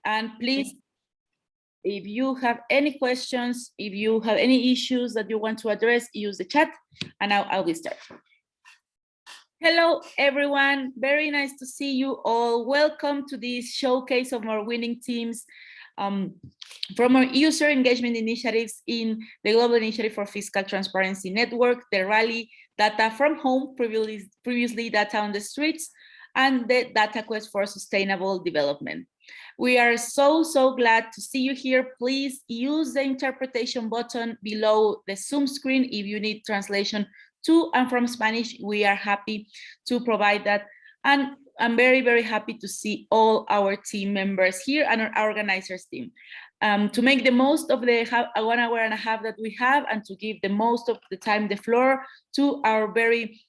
And please, if you have any questions, if you have any issues that you want to address, use the chat, and I will start. Hello, everyone. Very nice to see you all. Welcome to this showcase of our winning teams from our user engagement initiatives in the Global Initiative for Fiscal Transparency Network, the Rally Data from Home, previously Data on the Streets, and the Data Quest for Sustainable Development. We are so glad to see you here. Please use the interpretation button below the Zoom screen if you need translation to and from Spanish. We are happy to provide that. And I'm very happy to see all our team members here and our organizers team. To make the most of the 1 hour and a half that we have, and to give the most of the time the floor to our very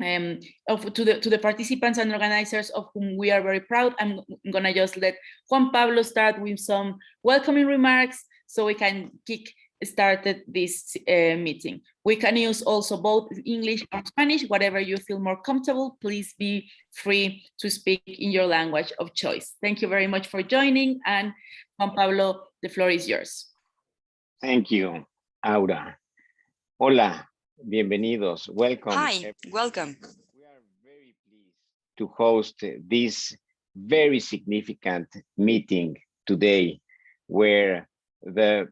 to the participants and organizers, of whom we are very proud. I'm gonna just let Juan Pablo start with some welcoming remarks so we can kick started this meeting. We can use also both English or Spanish, whatever you feel more comfortable. Please be free to speak in your language of choice. Thank you very much for joining, and Juan Pablo, the floor is yours. Thank you, Aura. Hola, bienvenidos, welcome. Hi, welcome. We are very pleased to host this very significant meeting today, where the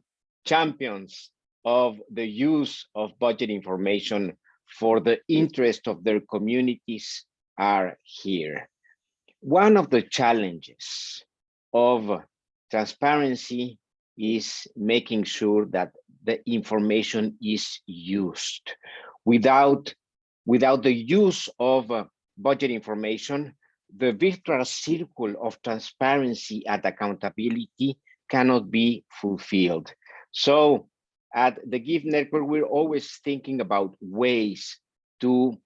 champions of the use of budget information for the interest of their communities are here. One of the challenges of transparency is making sure that the information is used. Without the use of budget information, the virtual circle of transparency and accountability cannot be fulfilled. So at the GIVE Network, we're always thinking about ways to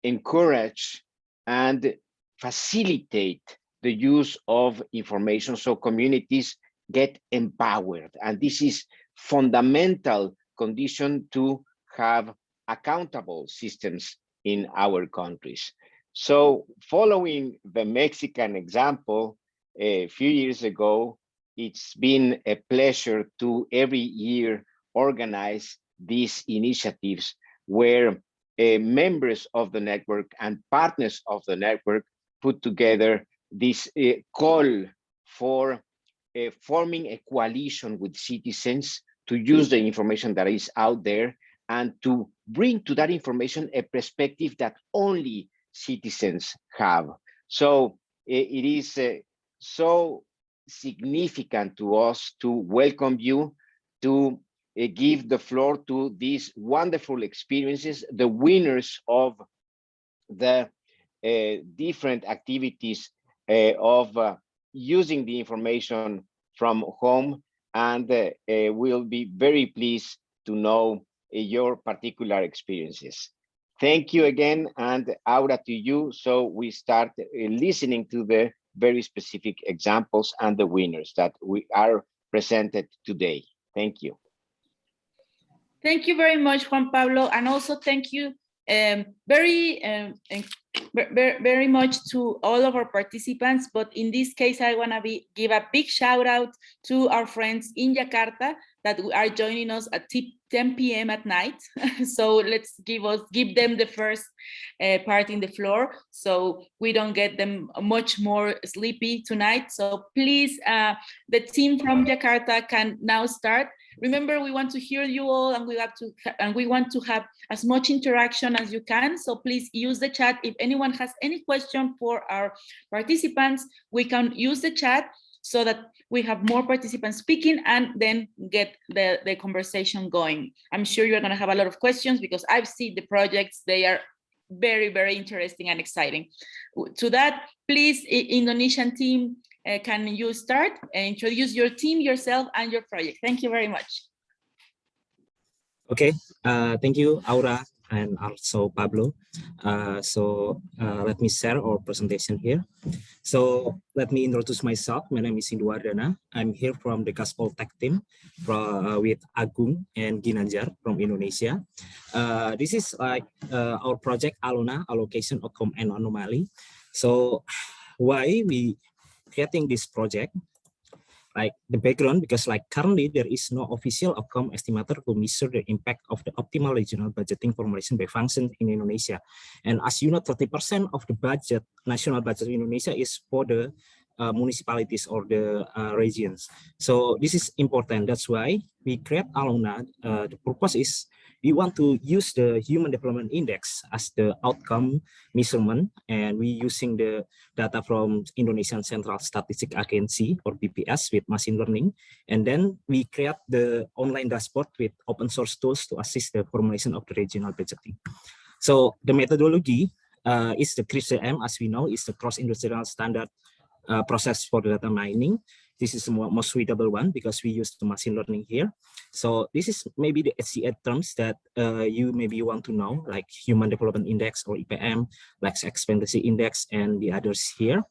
encourage and facilitate the use of information so communities get empowered. And this is fundamental condition to have accountable systems in our countries. So following the Mexican example, a few years ago, it's been a pleasure to every year organize these initiatives where members of the network and partners of the network put together this call for forming a coalition with citizens to use the information that is out there and to bring to that information a perspective that only citizens have. So it is so significant to us to welcome you, to give the floor to these wonderful experiences, the winners of the different activities of using the information from home, and we'll be very pleased to know your particular experiences. Thank you again, and Aura, to you. So we start listening to the very specific examples and the winners that we are presented today. Thank you. Thank you very much, Juan Pablo, and also thank you very much to all of our participants. But in this case, I want to give a big shout out to our friends in Jakarta that are joining us at 10 p.m. at night. So let's give them the first part in the floor, so we don't get them much more sleepy tonight. So please, the team from Jakarta can now start. Remember, we want to hear you all, and we want to have as much interaction as you can. So please use the chat. If anyone has any question for our participants, we can use the chat so that we have more participants speaking and then get the conversation going. I'm sure you're gonna have a lot of questions because I've seen the projects. They are very interesting and exciting. To that, please, Indonesian team, can you start and introduce your team, yourself, and your project? Thank you very much. Okay, thank you, Aura, and also Pablo. Let me share our presentation here. So let me introduce myself. My name is Indwardana. I'm here from the Gospel Tech team with Agung and Ginanjar from Indonesia. This is like our project Alona, Allocation Outcome and Anomaly. So why we creating this project? like the background, because like currently there is no official outcome estimator to measure the impact of the optimal regional budgeting formulation by function in Indonesia. And as you know, 30% of the budget, national budget in Indonesia is for the municipalities or the regions. So this is important. That's why we create Alona. The purpose is we want to use the Human Development Index as the outcome measurement, and we using the data from Indonesian Central Statistic Agency or BPS with machine learning, and then we create the online dashboard with open source tools to assist the formulation of the regional budgeting. So the methodology is the CRISPR-M, as we know, is the cross-industrial standard process for the data mining. This is the most suitable one because we use the machine learning here. So this is maybe the HCA terms that you maybe want to know, like Human Development Index or IPM, like Expectancy Index and the others here.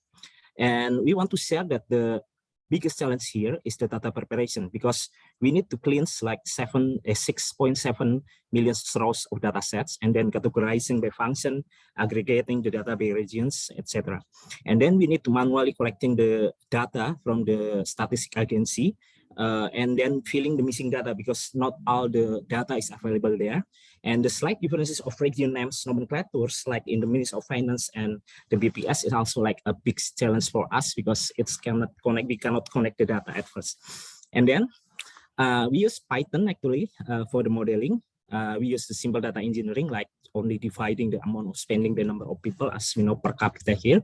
And we want to share that the biggest challenge here is the data preparation, because we need to cleanse like 6.7 million rows of data sets and then categorizing by function, aggregating the data by regions, etc. And then we need to manually collecting the data from the statistic agency and then filling the missing data because not all the data is available there. And the slight differences of region names nomenclatures, like in the Ministry of Finance and the BPS, is also like a big challenge for us because it's we cannot connect the data at first. And then we use Python actually for the modeling. We use the simple data engineering, like only dividing the amount of spending the number of people as we know per capita here.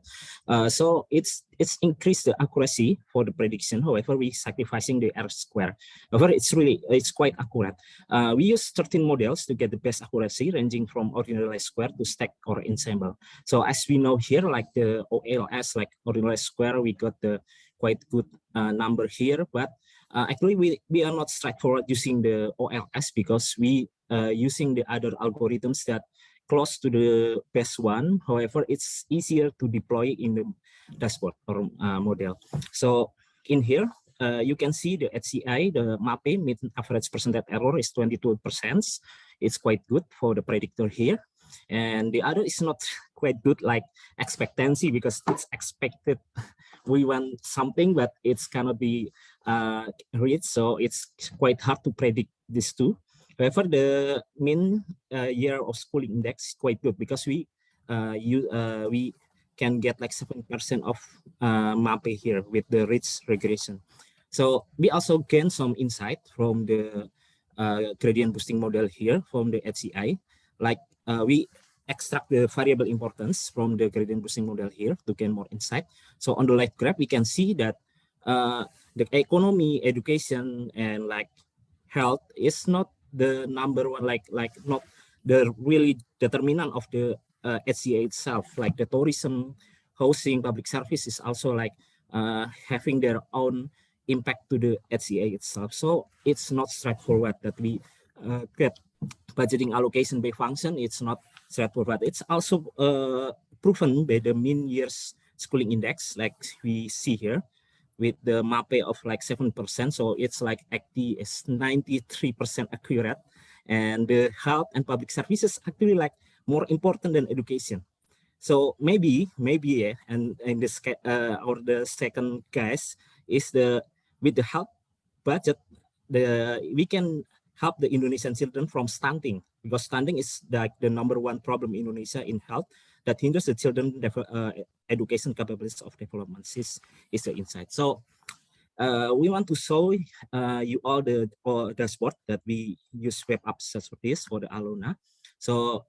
So it's increased the accuracy for the prediction. However, we sacrificing the R square. However, it's quite accurate. We use 13 models to get the best accuracy, ranging from ordinary square to stack or ensemble. So as we know here, like the OLS, like ordinary square, we got the quite good number here, but actually we are not straightforward using the OLS because we using the other algorithms that close to the best one. However, it's easier to deploy in the dashboard or model. So in here, you can see the HCI, the MAPE, mean average percentage error is 22%. It's quite good for the predictor here. And the other is not quite good, like expectancy, because it's expected we want something, but it's cannot be reached. So it's quite hard to predict these two. However, the mean year of schooling index is quite good because we can get like 7% of MAPE here with the rich regression. So we also gain some insight from the gradient boosting model here from the HCI. Like we extract the variable importance from the gradient boosting model here to gain more insight. So on the left graph, we can see that the economy, education, and like health is not the number one, like not the really determinant of the HCA itself. Like the tourism, housing, public service is also like having their own impact to the HCA itself. So it's not straightforward that we get budgeting allocation by function. It's not straightforward. It's also proven by the mean years schooling index, like we see here, with the MAPE of like 7%. So it's like 93% accurate. And the health and public services actually like more important than education. So maybe yeah, and this or the second case is with the health budget, we can help the Indonesian children from stunting, because stunting is like the #1 problem in Indonesia in health that hinders the children education capabilities of development is the insight. So we want to show you all the dashboard that we use web apps such as this for the Alona. So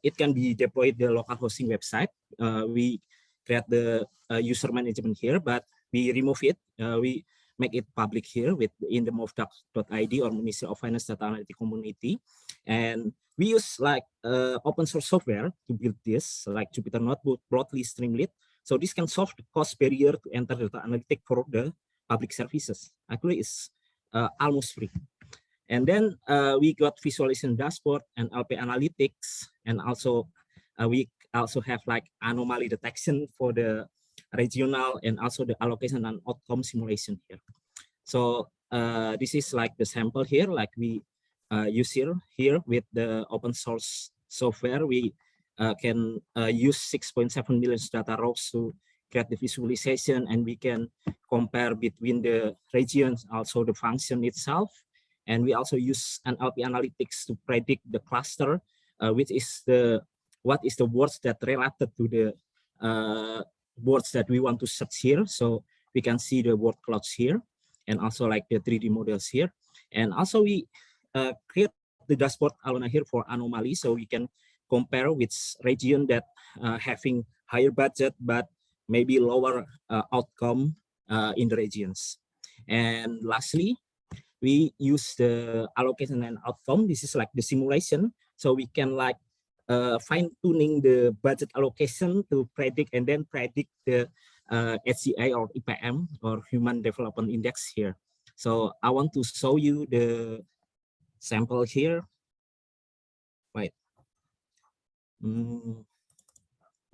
it can be deployed the local hosting website. We create the user management here, but we remove it. We make it public here in the movdoc.id or Ministry of Finance Data Analytics Community. And we use like open source software to build this, like Jupyter Notebook, broadly Streamlit. So this can solve the cost barrier to enter data analytics for the public services. Actually, it's almost free. And then we got visualization dashboard and LP analytics, and also we also have like anomaly detection for the regional and also the allocation and outcome simulation here. So this is like the sample here, like we use here with the open source software. We can use 6.7 million data rows to create the visualization, and we can compare between the regions, also the function itself. And we also use NLP analytics to predict the cluster, what is the words that related to the words that we want to search here. So we can see the word clouds here, and also like the 3D models here. And also we create the dashboard Alona here for anomaly, so we can compare which region that having higher budget but maybe lower outcome in the regions. And lastly, we use the allocation and outcome. This is like the simulation, so we can like fine tuning the budget allocation to predict and then predict the HCI or IPM or Human Development Index here. So I want to show you the sample here. Right.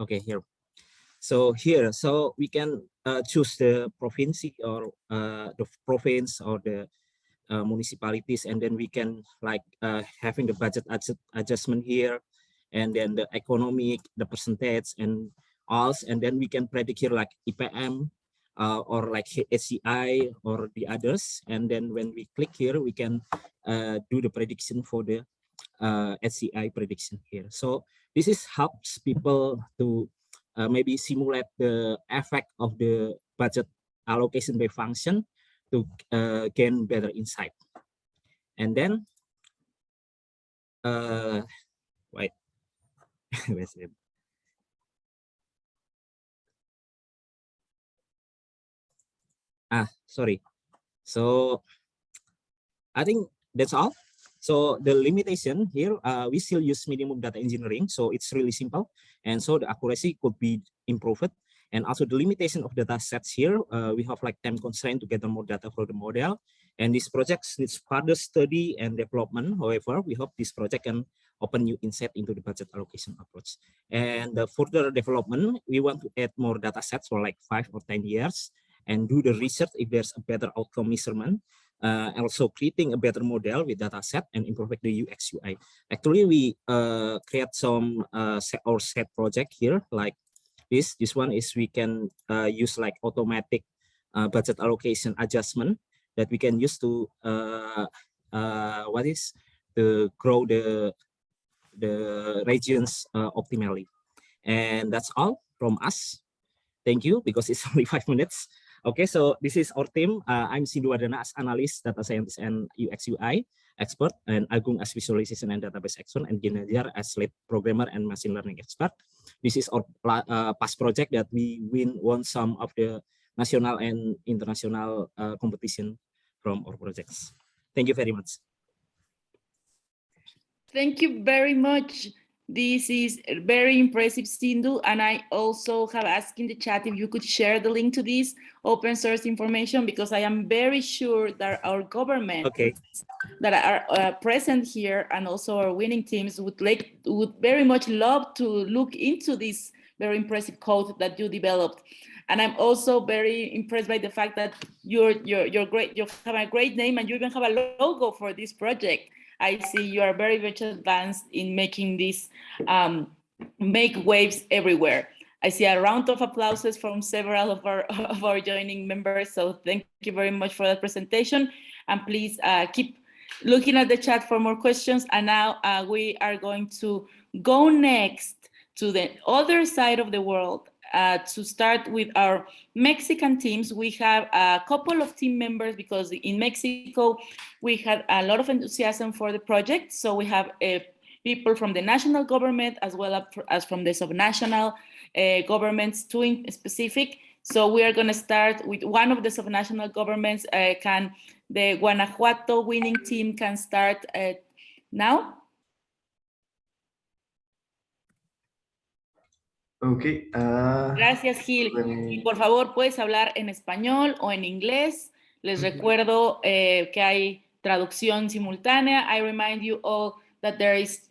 Okay, here. So here, so we can choose the province or the province or the municipalities, and then we can like having the budget adjustment here, and then the economic, the percentage, and all, and then we can predict here like IPM or like HCI or the others. And then when we click here, we can do the prediction for the HCI prediction here. So this is helps people to maybe simulate the effect of the budget allocation by function to gain better insight. And then wait. Where's it? Sorry. So I think that's all. So the limitation here, we still use minimum data engineering, so it's really simple, and so the accuracy could be improved. And also the limitation of data sets here, we have like time constraint to gather more data for the model. And this project needs further study and development. However, we hope this project can open new insight into the budget allocation approach. And the further development, we want to add more data sets for like 5 or 10 years and do the research if there's a better outcome measurement. Also creating a better model with data set and improving the UX UI. Actually, we create some set project here like this. This one is we can use like automatic budget allocation adjustment that we can use to to grow the regions optimally. And that's all from us. Thank you, because it's only 5 minutes. Okay, so this is our team. I'm Sindu Wadana as analyst, data scientist, and UX UI expert, and Agung as visualization and database expert, and Ginanjar as lead programmer and machine learning expert. This is our past project that we won some of the national and international competition from our projects. Thank you very much. Thank you very much. This is very impressive, Sindhu. And I also have asked in the chat if you could share the link to this open source information, because I am very sure that our government that are present here and also our winning teams would very much love to look into this very impressive code that you developed. And I'm also very impressed by the fact that you're great. You have a great name, and you even have a logo for this project. I see you are very much advanced in making this make waves everywhere. I see a round of applauses from several of our joining members. So thank you very much for that presentation. And please keep looking at the chat for more questions. And now we are going to go next to the other side of the world. To start with our Mexican teams, we have a couple of team members because in Mexico, we had a lot of enthusiasm for the project. So we have people from the national government as well as from the subnational governments, two in specific. So we are going to start with one of the subnational governments. Can the Guanajuato winning team can start now? Okay. Gracias, Gil. Y por favor, puedes hablar en español o en inglés. Les recuerdo que hay traducción simultánea. I remind you all that there is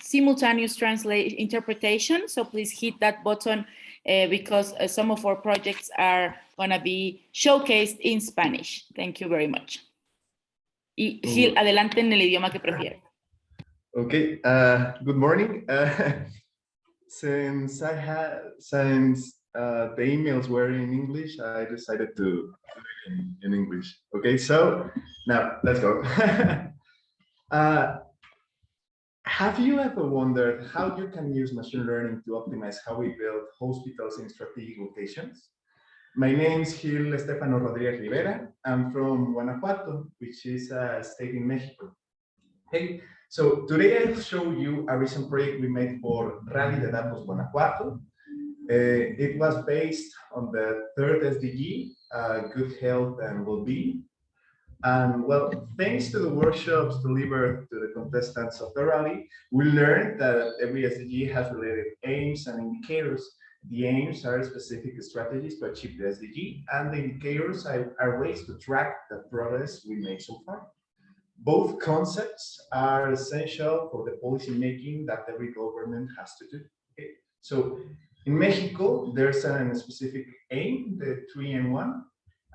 simultaneous interpretation. So please hit that button because some of our projects are going to be showcased in Spanish. Thank you very much. Y Gil, adelante en el idioma que prefiera. Okay. Good morning. Since the emails were in English, I decided to do it in English. Okay, so now let's go. Have you ever wondered how you can use machine learning to optimize how we build hospitals in strategic locations? My name is Gil Estefano Rodriguez Rivera. I'm from Guanajuato, which is a state in Mexico. Hey, so today I'll show you a recent project we made for Rally de Datos Guanajuato. It was based on the third SDG, good health and well-being. And well, thanks to the workshops delivered to the contestants of the rally, we learned that every SDG has related aims and indicators. The aims are specific strategies to achieve the SDG, and the indicators are ways to track the progress we made so far. Both concepts are essential for the policy making that every government has to do. Okay? So in Mexico, there's a specific aim, the 3M1,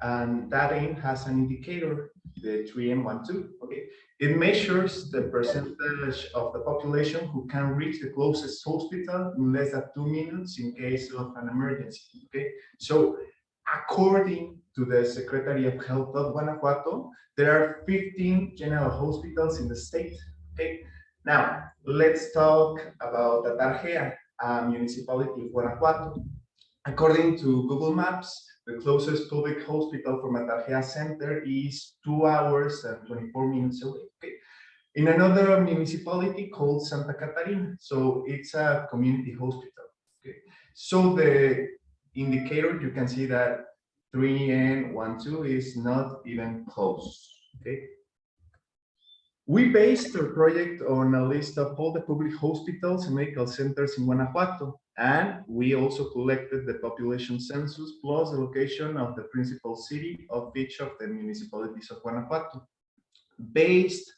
and that aim has an indicator, the 3M12. Okay, it measures the percentage of the population who can reach the closest hospital in less than 2 minutes in case of an emergency. Okay, so according to the Secretary of Health of Guanajuato, there are 15 general hospitals in the state. Okay, now let's talk about the Tarjea, municipality of Guanajuato. According to Google Maps, the closest public hospital from Tarjea Center is 2 hours and 24 minutes away. Okay. In another municipality called Santa Catarina, so it's a community hospital. Okay. So the indicator, you can see that 3N12 is not even close. Okay. We based our project on a list of all the public hospitals and medical centers in Guanajuato, and we also collected the population census plus the location of the principal city of each of the municipalities of Guanajuato. Based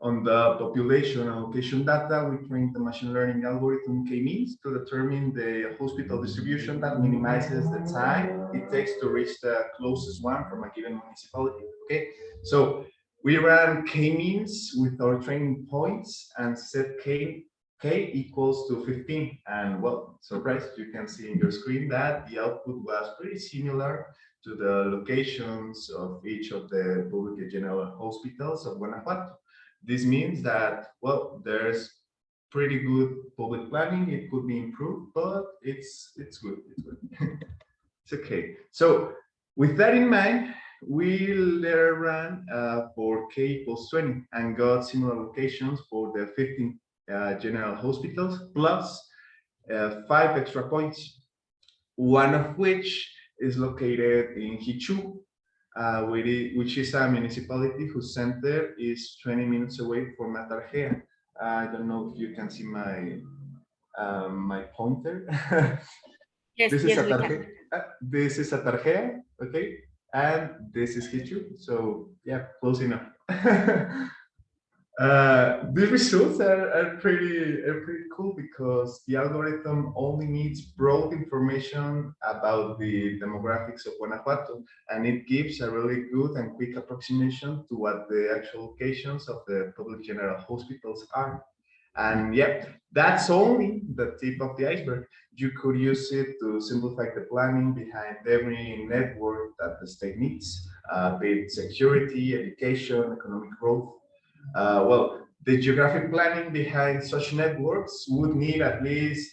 on the population and location data, we trained the machine learning algorithm K-means to determine the hospital distribution that minimizes the time it takes to reach the closest one from a given municipality. Okay, so we ran K-means with our training points and set K equals to 15. And well, surprise, you can see in your screen that the output was pretty similar to the locations of each of the public general hospitals of Guanajuato. This means that, well, there's pretty good public planning. It could be improved, but it's good. It's good. It's okay. So with that in mind, we later ran for K equals 20 and got similar locations for the 15 general hospitals plus 5 extra points, one of which is located in Hichu, which is a municipality whose center is 20 minutes away from Tarjea. I don't know if you can see my my pointer. Yes, This yes, is a we can. Tarjea. This is a Tarjea, okay, and this is Hichu. So yeah, close enough. The results are pretty cool because the algorithm only needs broad information about the demographics of Guanajuato, and it gives a really good and quick approximation to what the actual locations of the public general hospitals are. And yeah, that's only the tip of the iceberg. You could use it to simplify the planning behind every network that the state needs, be it security, education, economic growth. Well, the geographic planning behind such networks would need at least,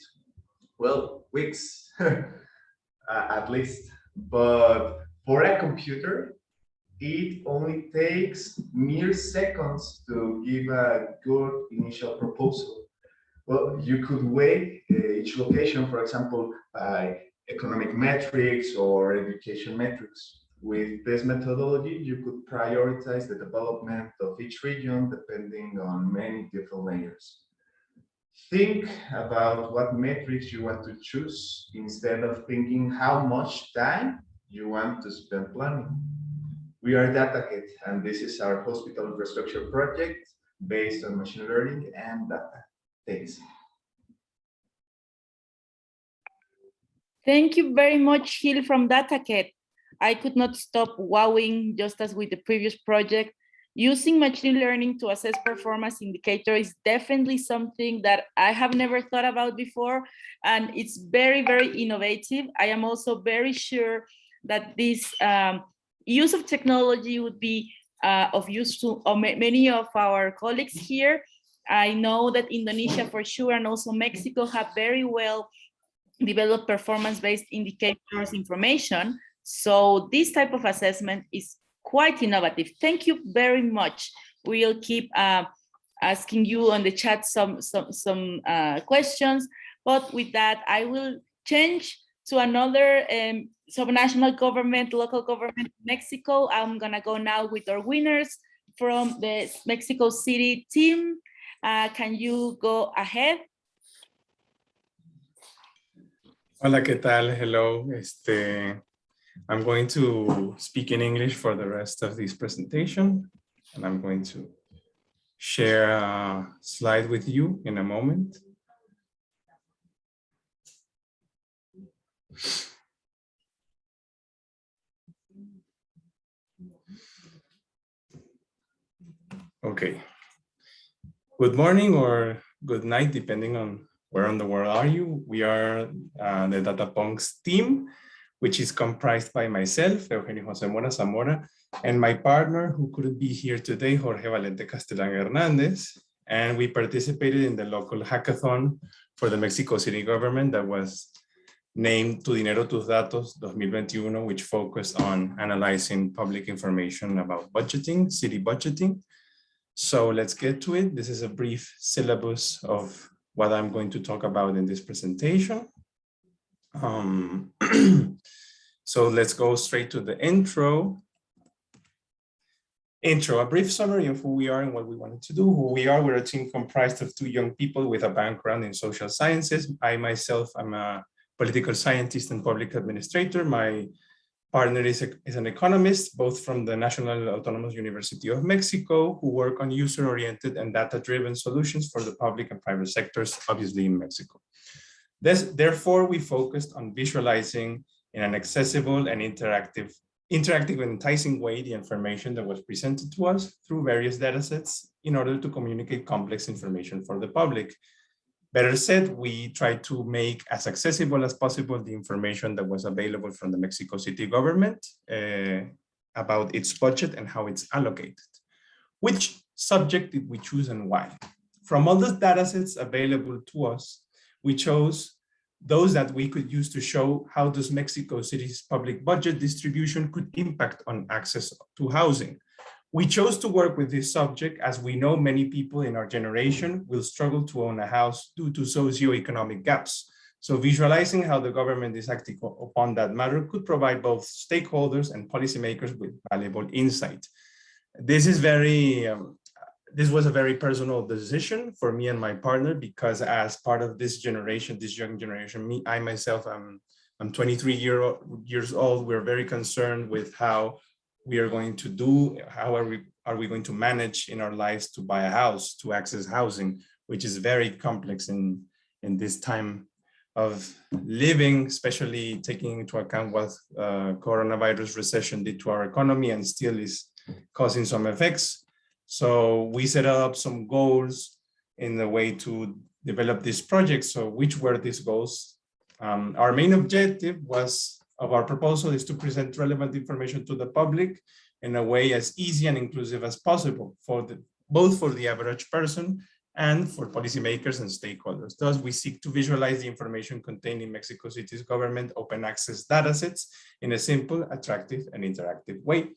well, weeks, at least. But for a computer, it only takes mere seconds to give a good initial proposal. Well, you could weigh each location, for example, by economic metrics or education metrics. With this methodology, you could prioritize the development of each region depending on many different layers. Think about what metrics you want to choose instead of thinking how much time you want to spend planning. We are DataKit, and this is our hospital infrastructure project based on machine learning and data. Thanks. Thank you very much, Gil from DataKit. I could not stop wowing, just as with the previous project, Using machine learning to assess performance indicator is definitely something that I have never thought about before, and it's very, very innovative. I am also very sure that this use of technology would be of use to many of our colleagues here. I know that Indonesia for sure, and also Mexico, have very well developed performance-based indicators information. So this type of assessment is quite innovative. Thank you very much. We'll keep asking you on the chat some questions, but with that, I will change to another subnational government, local government, Mexico. I'm gonna go now with our winners from the Mexico City team. Can you go ahead? Hola, ¿qué tal? Hello. I'm going to speak in English for the rest of this presentation, and I'm going to share a slide with you in a moment. Okay. Good morning or good night, depending on where in the world are you. We are the DataPunks team, which is comprised by myself, Eugenio Jose Mora Zamora, and my partner who couldn't be here today, Jorge Valente Castellan Hernandez. And we participated in the local hackathon for the Mexico City government that was named Tu Dinero, Tus Datos 2021, which focused on analyzing public information about budgeting, city budgeting. So let's get to it. This is a brief syllabus of what I'm going to talk about in this presentation. So let's go straight to the intro. A brief summary of who we are and what we wanted to do. Who we are, we're a team comprised of 2 young people with a background in social sciences. I myself, I'm a political scientist and public administrator. My partner is an economist, both from the National Autonomous University of Mexico, who work on user-oriented and data-driven solutions for the public and private sectors, obviously in Mexico. Therefore, we focused on visualizing in an accessible and interactive and enticing way the information that was presented to us through various datasets in order to communicate complex information for the public. Better said, we tried to make as accessible as possible the information that was available from the Mexico City government about its budget and how it's allocated. Which subject did we choose and why? From all the datasets available to us, we chose those that we could use to show how does Mexico City's public budget distribution could impact on access to housing. We chose to work with this subject as we know many people in our generation will struggle to own a house due to socioeconomic gaps. So visualizing how the government is acting upon that matter could provide both stakeholders and policymakers with valuable insight. This is this was a very personal decision for me and my partner, because as part of this generation, this young generation, I myself, I'm 23 years old. We're very concerned with how we are going to do, how are we going to manage in our lives to buy a house, to access housing, which is very complex in this time of living, especially taking into account what coronavirus recession did to our economy and still is causing some effects. So we set up some goals in the way to develop this project. So which were these goals? Our main objective of our proposal is to present relevant information to the public in a way as easy and inclusive as possible both for the average person and for policymakers and stakeholders. Thus, we seek to visualize the information contained in Mexico City's government open access datasets in a simple, attractive, and interactive way.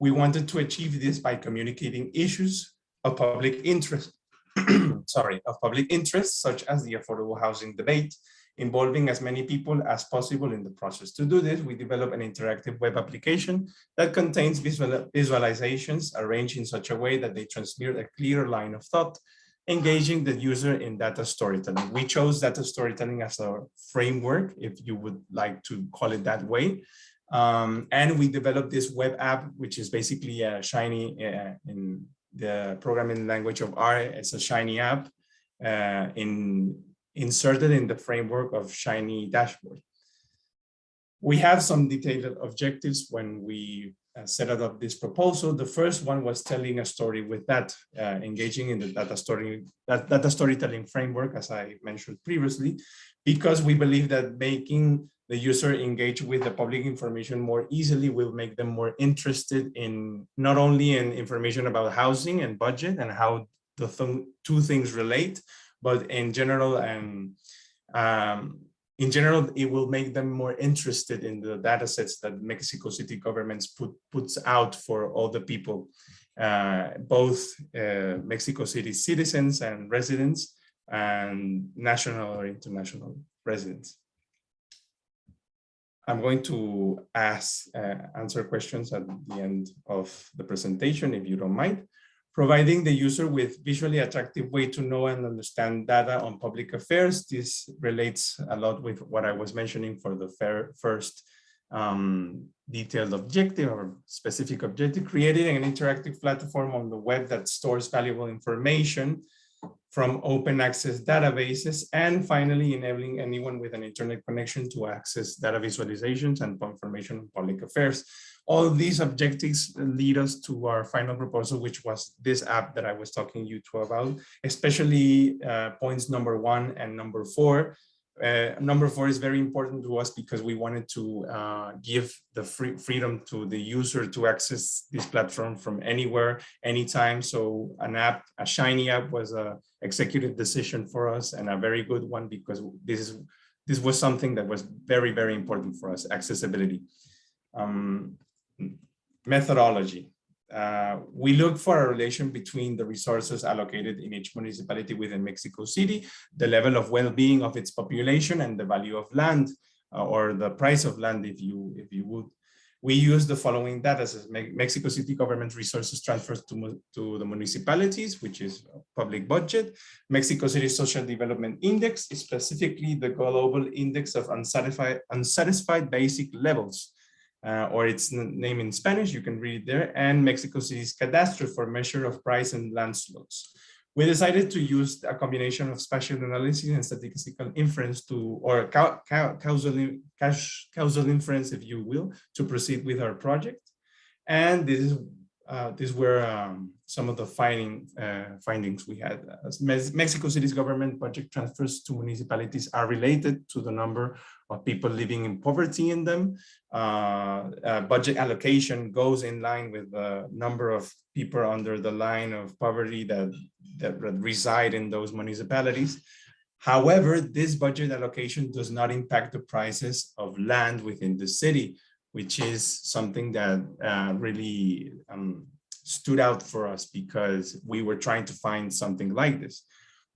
We wanted to achieve this by communicating issues of public interest, such as the affordable housing debate, involving as many people as possible in the process. To do this, we developed an interactive web application that contains visualizations arranged in such a way that they transmit a clear line of thought, engaging the user in data storytelling. We chose data storytelling as a framework, if you would like to call it that way. And we developed this web app, which is basically a Shiny, in the programming language of R, it's a Shiny app inserted in the framework of Shiny dashboard. We have some detailed objectives when we set up this proposal. The first one was telling a story with that, engaging in the data storytelling framework, as I mentioned previously, because we believe that making the user engage with the public information more easily will make them more interested in not only in information about housing and budget and how the two things relate, but in general, it will make them more interested in the data sets that Mexico City governments puts out for all the people, both Mexico City citizens and residents and national or international residents. I'm going to answer questions at the end of the presentation, if you don't mind. Providing the user with visually attractive way to know and understand data on public affairs. This relates a lot with what I was mentioning for the first detailed objective or specific objective, creating an interactive platform on the web that stores valuable information from open access databases, and finally enabling anyone with an internet connection to access data visualizations and information on public affairs. All of these objectives lead us to our final proposal, which was this app that I was talking you to about, especially points number 1 and number 4. Number 4 is very important to us because we wanted to give the freedom to the user to access this platform from anywhere, anytime. So an app, a Shiny app, was an executive decision for us, and a very good one, because this was something that was very, very important for us, accessibility. Methodology. We look for a relation between the resources allocated in each municipality within Mexico City, the level of well-being of its population, and the value of land, or the price of land, if you would. We use the following data: Mexico City government resources transferred to the municipalities, which is public budget; Mexico City Social Development Index, specifically the global index of unsatisfied basic levels, or its name in Spanish, you can read it there; and Mexico City's cadastre for measure of price and land slots. We decided to use a combination of spatial analysis and statistical inference or causal inference, if you will, to proceed with our project. And these were some of the findings we had. As Mexico City's government budget transfers to municipalities are related to the number of people living in poverty in them. Budget allocation goes in line with the number of people under the line of poverty that reside in those municipalities. However, this budget allocation does not impact the prices of land within the city, which is something that really stood out for us, because we were trying to find something like this.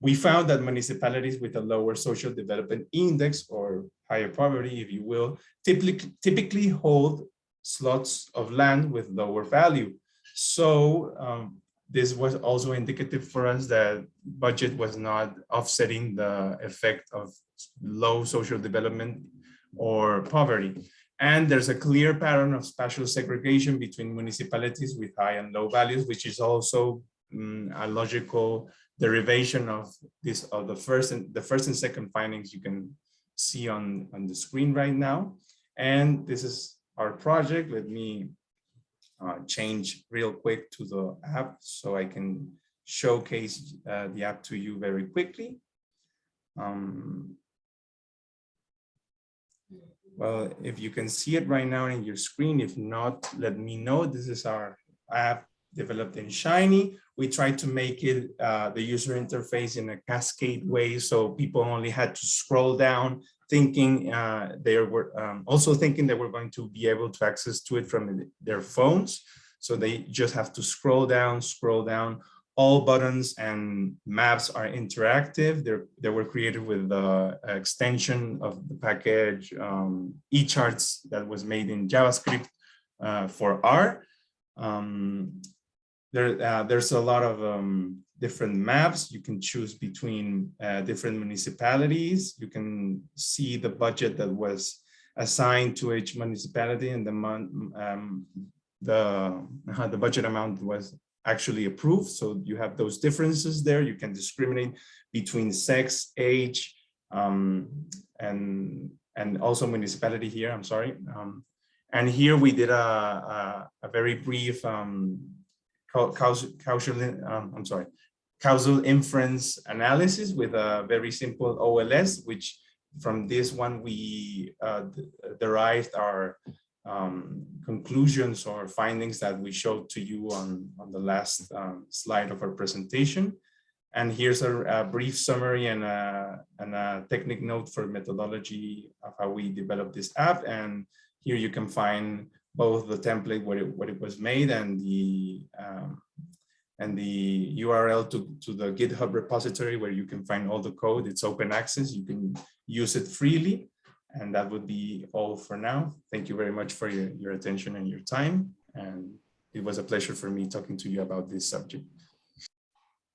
We found that municipalities with a lower social development index, or higher poverty, if you will, typically hold slots of land with lower value. So this was also indicative for us that budget was not offsetting the effect of low social development or poverty. And there's a clear pattern of spatial segregation between municipalities with high and low values, which is also a logical derivation of this, of the first and second findings you can see on the screen right now. And this is our project. Let me change real quick to the app so I can showcase the app to you very quickly. Well, if you can see it right now in your screen, if not, let me know. This is our app developed in Shiny. We tried to make it the user interface in a cascade way, so people only had to scroll down, thinking they were also thinking they were going to be able to access to it from their phones. So they just have to scroll down. All buttons and maps are interactive. They were created with the extension of the package eCharts that was made in JavaScript for R. There's a lot of different maps. You can choose between different municipalities. You can see the budget that was assigned to each municipality, and the budget amount was actually approved. So you have those differences there. You can discriminate between sex, age, and also municipality here, I'm sorry. And here we did a very brief causal inference analysis with a very simple OLS, which from this one we derived our conclusions or findings that we showed to you on the last slide of our presentation. And here's a brief summary and a technical note for methodology of how we developed this app. And here you can find both the template where it was made and the URL to the GitHub repository where you can find all the code. It's open access. You can use it freely. And that would be all for now. Thank you very much for your attention and your time. And it was a pleasure for me talking to you about this subject.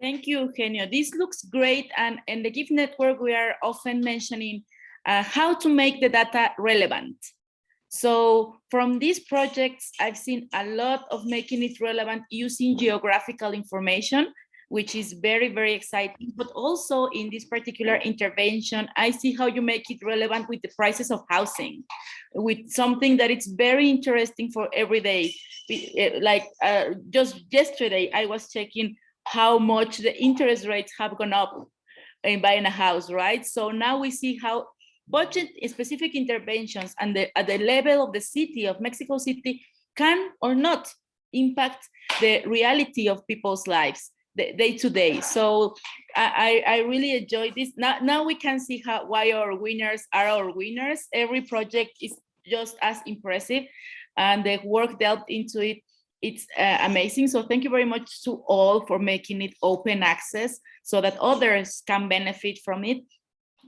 Thank you, Eugenio. This looks great. And in the GIF network, we are often mentioning how to make the data relevant. So from these projects, I've seen a lot of making it relevant using geographical information, which is very, very exciting. But also in this particular intervention, I see how you make it relevant with the prices of housing, with something that it's very interesting for every day. Like just yesterday, I was checking how much the interest rates have gone up in buying a house, right? So now we see how budget specific interventions and at the level of the city of Mexico City can or not impact the reality of people's lives day to day. So I really enjoy this. Now we can see why our winners are our winners. Every project is just as impressive and the work delved into it, it's amazing. So thank you very much to all for making it open access so that others can benefit from it.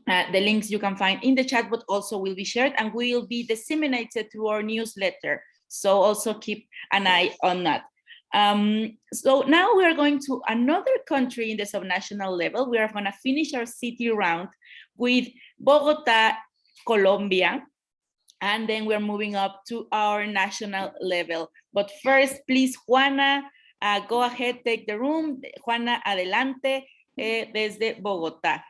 The links you can find in the chat, but also will be shared and will be disseminated through our newsletter. So also keep an eye on that. So now we are going to another country in the subnational level. We are going to finish our city round with Bogota, Colombia, and then we're moving up to our national level. But first, please, Juana, go ahead, take the room. Juana, adelante, desde Bogotá.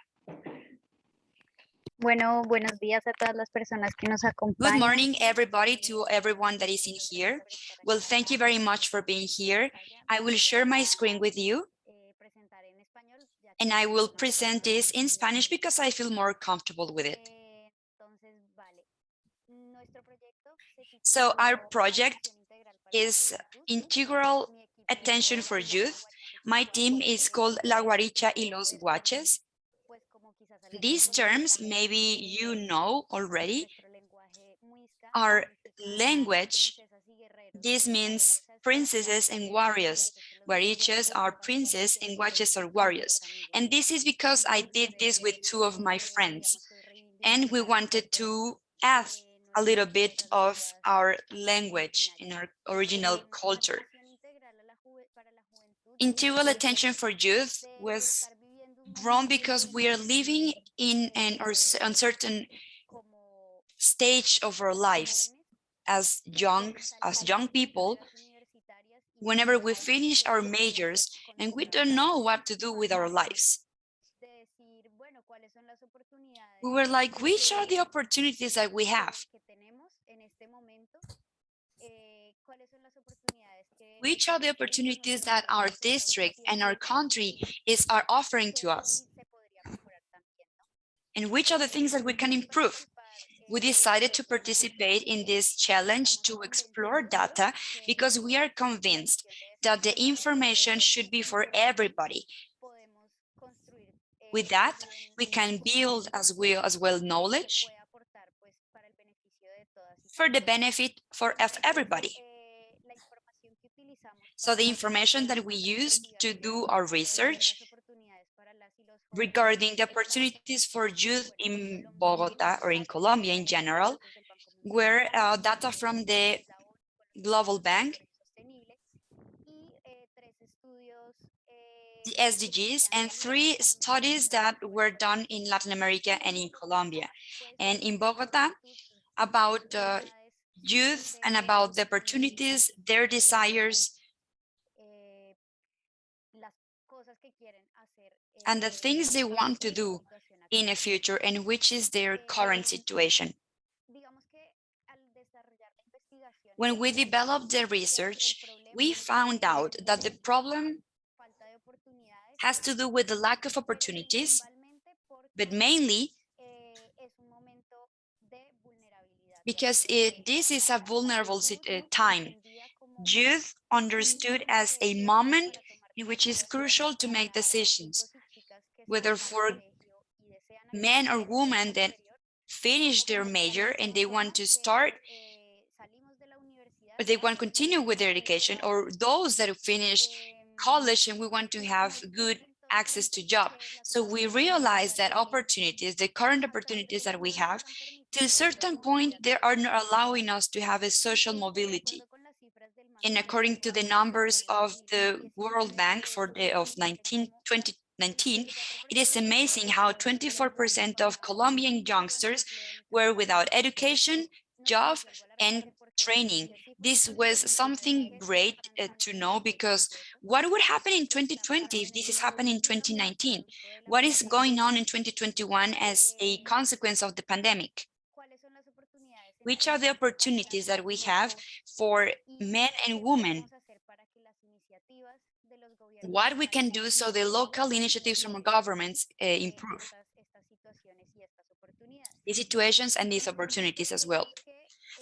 Bueno, buenos días a todas las personas que nos acompañan. Good morning, everybody, to everyone that is in here. Well, thank you very much for being here. I will share my screen with you, and I will present this in Spanish because I feel more comfortable with it. So our project is Integral Attention for Youth. My team is called La Guaricha y los Guaches. These terms, maybe you know already, are language. This means princesses and warriors. Guarichas are princes and guaches are warriors. And this is because I did this with two of my friends. And we wanted to add a little bit of our language in our original culture. Integral Attention for Youth was grown because we are living in an uncertain stage of our lives as young people. Whenever we finish our majors and we don't know what to do with our lives, we were like, which are the opportunities that we have? Which are the opportunities that our district and our country are offering to us? And which are the things that we can improve? We decided to participate in this challenge to explore data because we are convinced that the information should be for everybody. With that, we can build as well knowledge for the benefit of everybody. So the information that we used to do our research regarding the opportunities for youth in Bogota or in Colombia in general were data from the Global Bank, the SDGs, and 3 studies that were done in Latin America and in Colombia. And in Bogota, about youth and about the opportunities, their desires, and the things they want to do in the future and which is their current situation. When we developed the research, we found out that the problem has to do with the lack of opportunities, but mainly because this is a vulnerable time. Youth understood as a moment in which it's crucial to make decisions, whether for men or women that finish their major and they want to start, or they want to continue with their education, or those that finish college and we want to have good access to job. So we realize that opportunities, the current opportunities that we have, to a certain point, they are not allowing us to have a social mobility. And according to the numbers of the World Bank for the of 2019, it is amazing how 24% of Colombian youngsters were without education, job, and training. This was something great to know, because what would happen in 2020 if this is happening in 2019? What is going on in 2021 as a consequence of the pandemic? Which are the opportunities that we have for men and women? What we can do so the local initiatives from our governments improve these situations and these opportunities as well.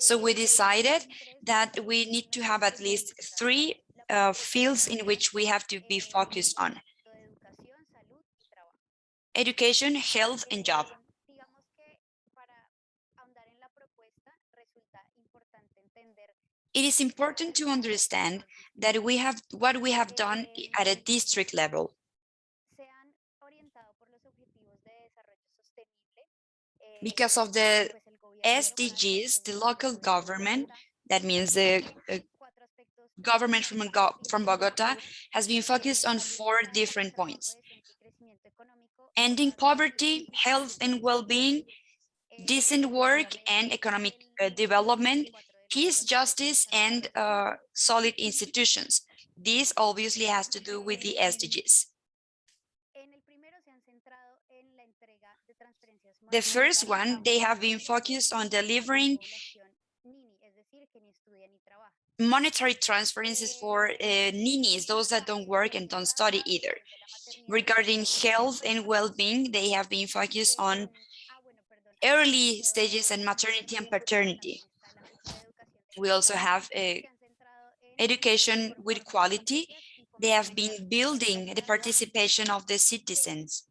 So we decided that we need to have at least 3 fields in which we have to be focused on: education, health, and job. It is important to understand that we have what we have done at a district level. Because of the SDGs, the local government, that means the government from Bogota, has been focused on 4 different points: ending poverty, health and well-being, decent work and economic development, peace, justice, and solid institutions. This obviously has to do with the SDGs. The first one, they have been focused on delivering monetary transferences for ninis, those that don't work and don't study either. Regarding health and well-being, they have been focused on early stages and maternity and paternity. We also have education with quality. They have been building the participation of the citizens.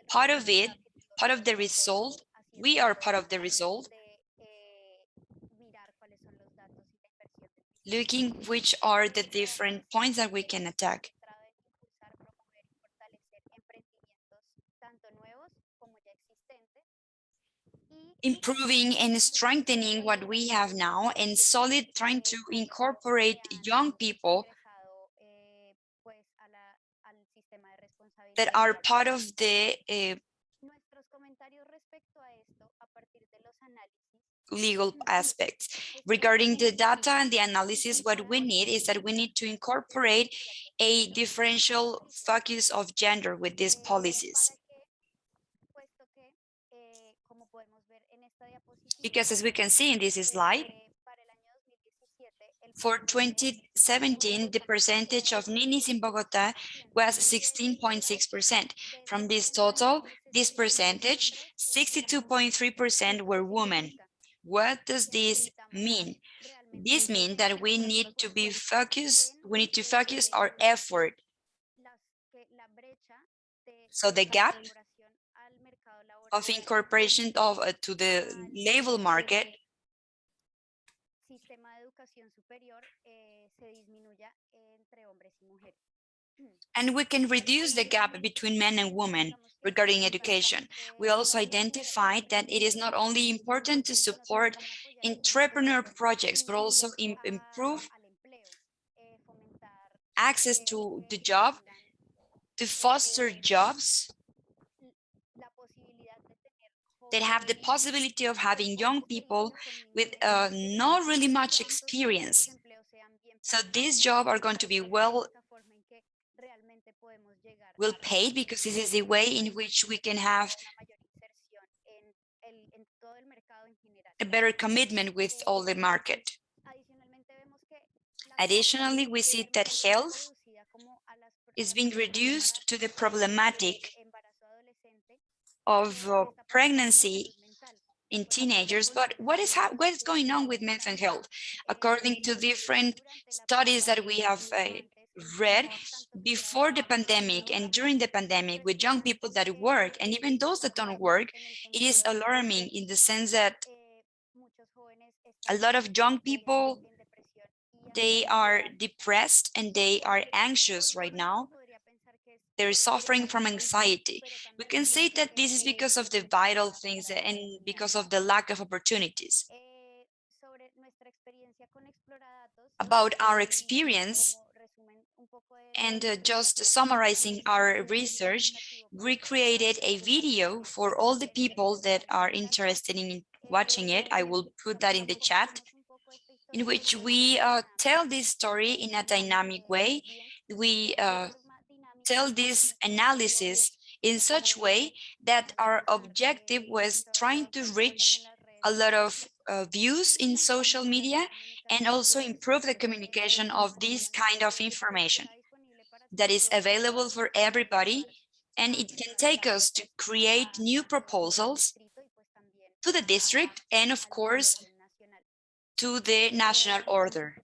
Part of it, part of the result, we are part of the result, looking which are the different points that we can attack. Improving and strengthening what we have now, and solid trying to incorporate young people that are part of the legal aspects. Regarding the data and the analysis, what we need is that we need to incorporate a differential focus of gender with these policies. Because as we can see in this slide, for 2017, the percentage of ninis in Bogota was 16.6%. From this total, this percentage, 62.3% were women. What does this mean? This means that we need to be focused, we need to focus our effort. So the gap of incorporation of to the labor market and we can reduce the gap between men and women regarding education. We also identified that it is not only important to support entrepreneur projects, but also improve access to the job, to foster jobs that have the possibility of having young people with not really much experience. So these jobs are going to be well paid, because this is the way in which we can have a better commitment with all the market. Additionally, we see that health is being reduced to the problematic of pregnancy in teenagers, but what is going on with mental health? According to different studies that we have read before the pandemic and during the pandemic with young people that work and even those that don't work, it is alarming in the sense that a lot of young people, they are depressed and they are anxious right now. They're suffering from anxiety. We can say that this is because of the vital things and because of the lack of opportunities. About our experience, and just summarizing our research, we created a video for all the people that are interested in watching it. I will put that in the chat, in which we tell this story in a dynamic way. We tell this analysis in such way that our objective was trying to reach a lot of views in social media and also improve the communication of this kind of information that is available for everybody, and it can take us to create new proposals to the district and of course to the national order.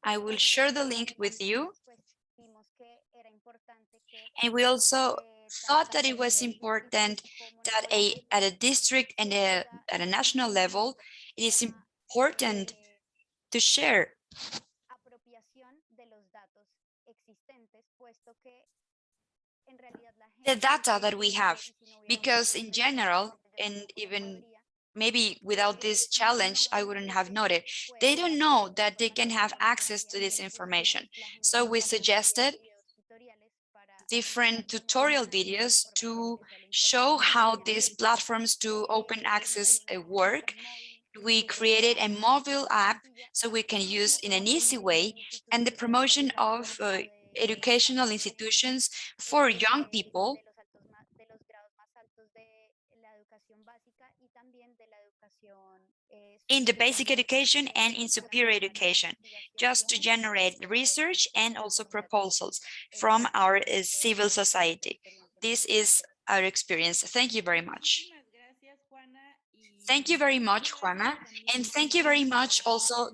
I will share the link with you. And we also thought that it was important that at a district and at a national level, it is important to share the data that we have, because in general, and even maybe without this challenge, I wouldn't have noted, they don't know that they can have access to this information. So we suggested different tutorial videos to show how these platforms to open access work. We created a mobile app so we can use in an easy way, and the promotion of educational institutions for young people in the basic education and in superior education, just to generate research and also proposals from our civil society. This is our experience. Thank you very much. Thank you very much, Juana, and thank you very much also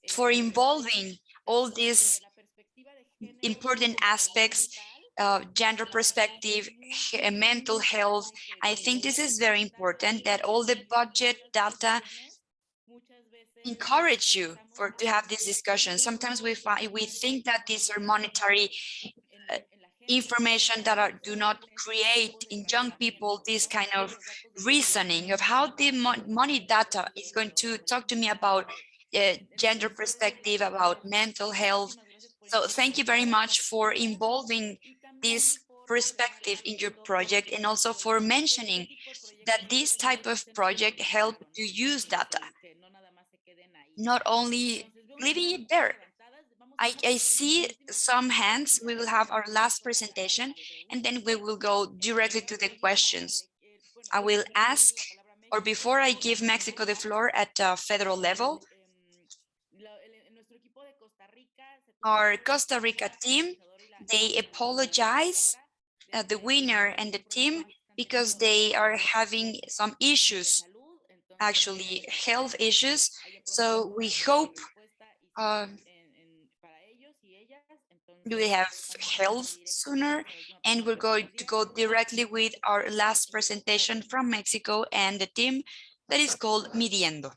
for involving all these important aspects, gender perspective, mental health. I think this is very important that all the budget data encourage you to have this discussion. Sometimes we think that these are monetary information that do not create in young people this kind of reasoning of how the money data is going to talk to me about gender perspective, about mental health. So thank you very much for involving this perspective in your project, and also for mentioning that this type of project help to use data, not only leaving it there. I see some hands. We will have our last presentation, and then we will go directly to the questions. I will ask, or before I give Mexico the floor at federal level, our Costa Rica team, they apologize, the winner and the team, because they are having some issues, actually health issues. So we hope we have health sooner, and we're going to go directly with our last presentation from Mexico and the team that is called Midiendo.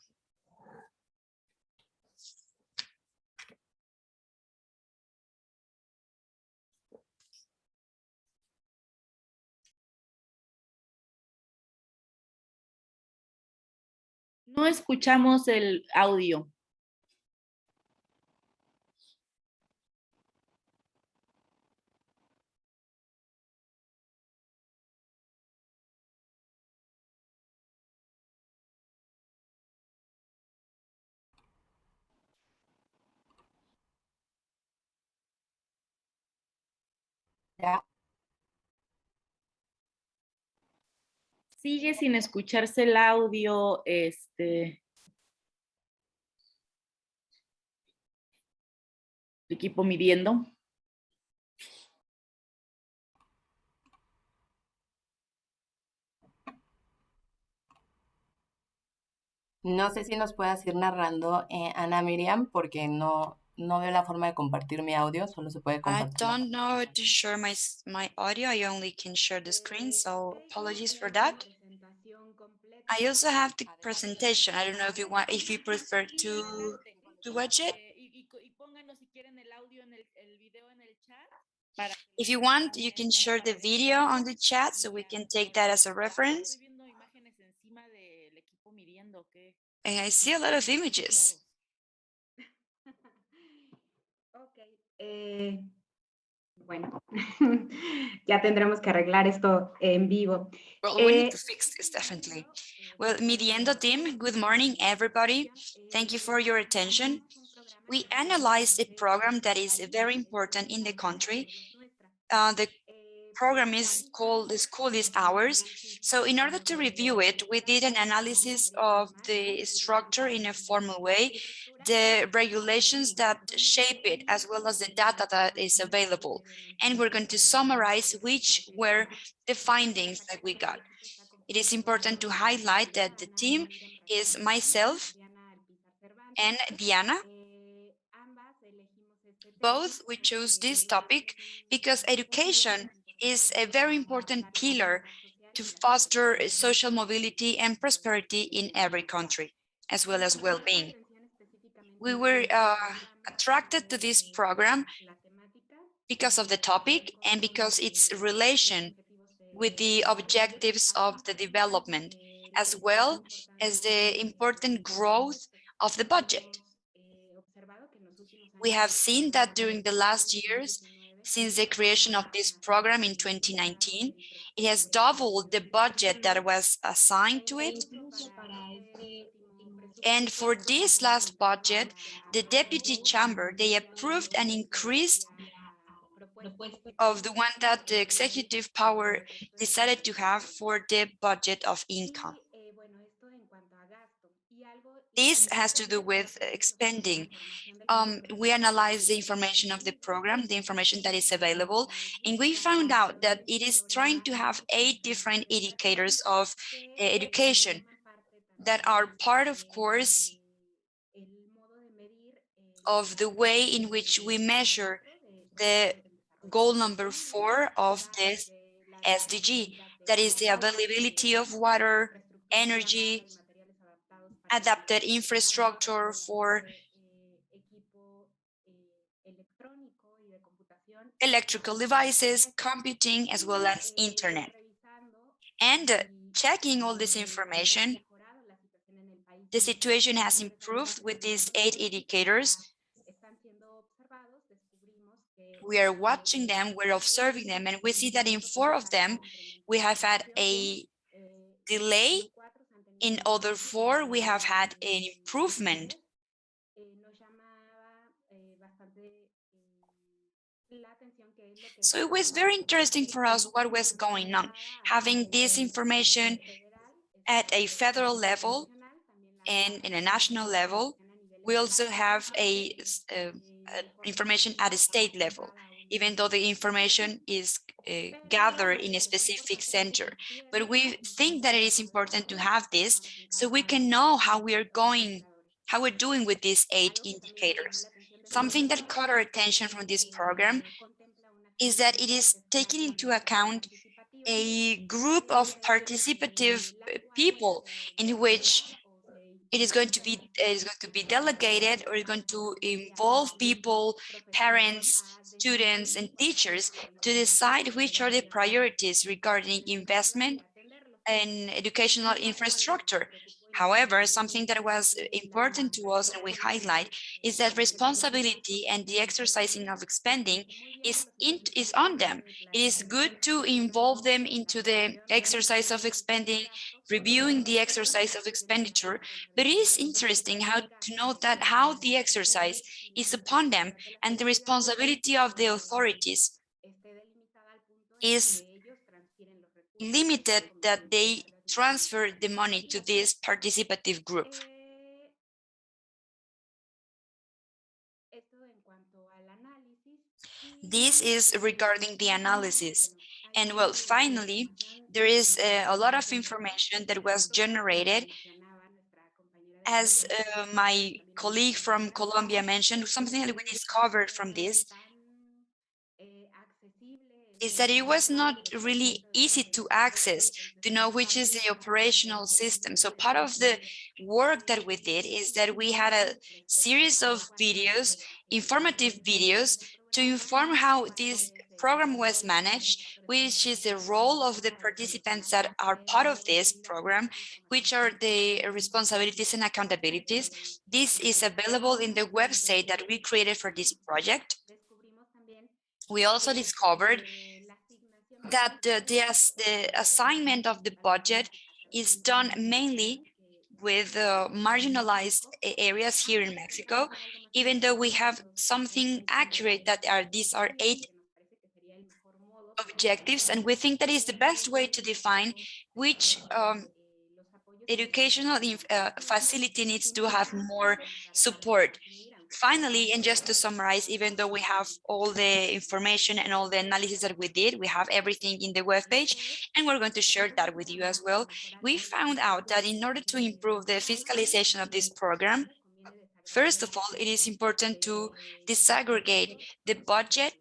No escuchamos el audio. Ya. Sigue sin escucharse el audio, equipo midiendo. No sé si nos puedas ir narrando, Ana Miriam, porque no veo la forma de compartir mi audio, solo se puede I compartir. don't know how to share my audio. I only can share the screen, so apologies for that. I also have the presentation. I don't know if you prefer to watch it. If you want, you can share the video on the chat so we can take that as a reference. And I see a lot of images. Bueno, ya tendremos que arreglar esto en vivo. Well, we need to fix this, definitely. Well, Midiendo team, good morning, everybody. Thank you for your attention. We analyzed a program that is very important in the country. The program is called The School is Ours. So in order to review it, we did an analysis of the structure in a formal way, the regulations that shape it, as well as the data that is available. And we're going to summarize which were the findings that we got. It is important to highlight that the team is myself and Diana. Both we chose this topic because education is a very important pillar to foster social mobility and prosperity in every country, as well as well-being. We were attracted to this program because of the topic and because its relation with the objectives of the development, as well as the important growth of the budget. We have seen that during the last years, since the creation of this program in 2019, it has doubled the budget that was assigned to it. And for this last budget, the Deputy Chamber, they approved an increase of the one that the executive power decided to have for the budget of income. This has to do with expending. We analyzed the information of the program, the information that is available, and we found out that it is trying to have 8 different indicators of education that are part, of course, of the way in which we measure the goal number 4 of this SDG, that is the availability of water, energy, adapted infrastructure for electrical devices, computing, as well as internet. And checking all this information, the situation has improved with these 8 indicators. We are watching them, we're observing them, and we see that in 4 of them, we have had a delay. In other 4, we have had an improvement. So it was very interesting for us what was going on, having this information at a federal level and in a national level. We also have information at a state level, even though the information is gathered in a specific center. But we think that it is important to have this so we can know how we're doing with these 8 indicators. Something that caught our attention from this program is that it is taking into account a group of participative people in which it is going to be delegated, or is going to involve people, parents, students, and teachers to decide which are the priorities regarding investment and educational infrastructure. However, something that was important to us and we highlight is that responsibility and the exercising of expending is on them. It is good to involve them into the exercise of expending, reviewing the exercise of expenditure, but it is interesting to note that how the exercise is upon them and the responsibility of the authorities is limited, that they transfer the money to this participative group. This is regarding the analysis. And well, finally, there is a lot of information that was generated. As my colleague from Colombia mentioned, something that we discovered from this is that it was not really easy to access, to know which is the operational system. So part of the work that we did is that we had a series of videos, informative videos, to inform how this program was managed, which is the role of the participants that are part of this program, which are the responsibilities and accountabilities. This is available in the website that we created for this project. We also discovered that the assignment of the budget is done mainly with marginalized areas here in Mexico, even though we have something accurate that these are 8 objectives, and we think that is the best way to define which educational facility needs to have more support. Finally, and just to summarize, even though we have all the information and all the analysis that we did, we have everything in the webpage, and we're going to share that with you as well. We found out that in order to improve the fiscalization of this program, first of all, it is important to disaggregate the budget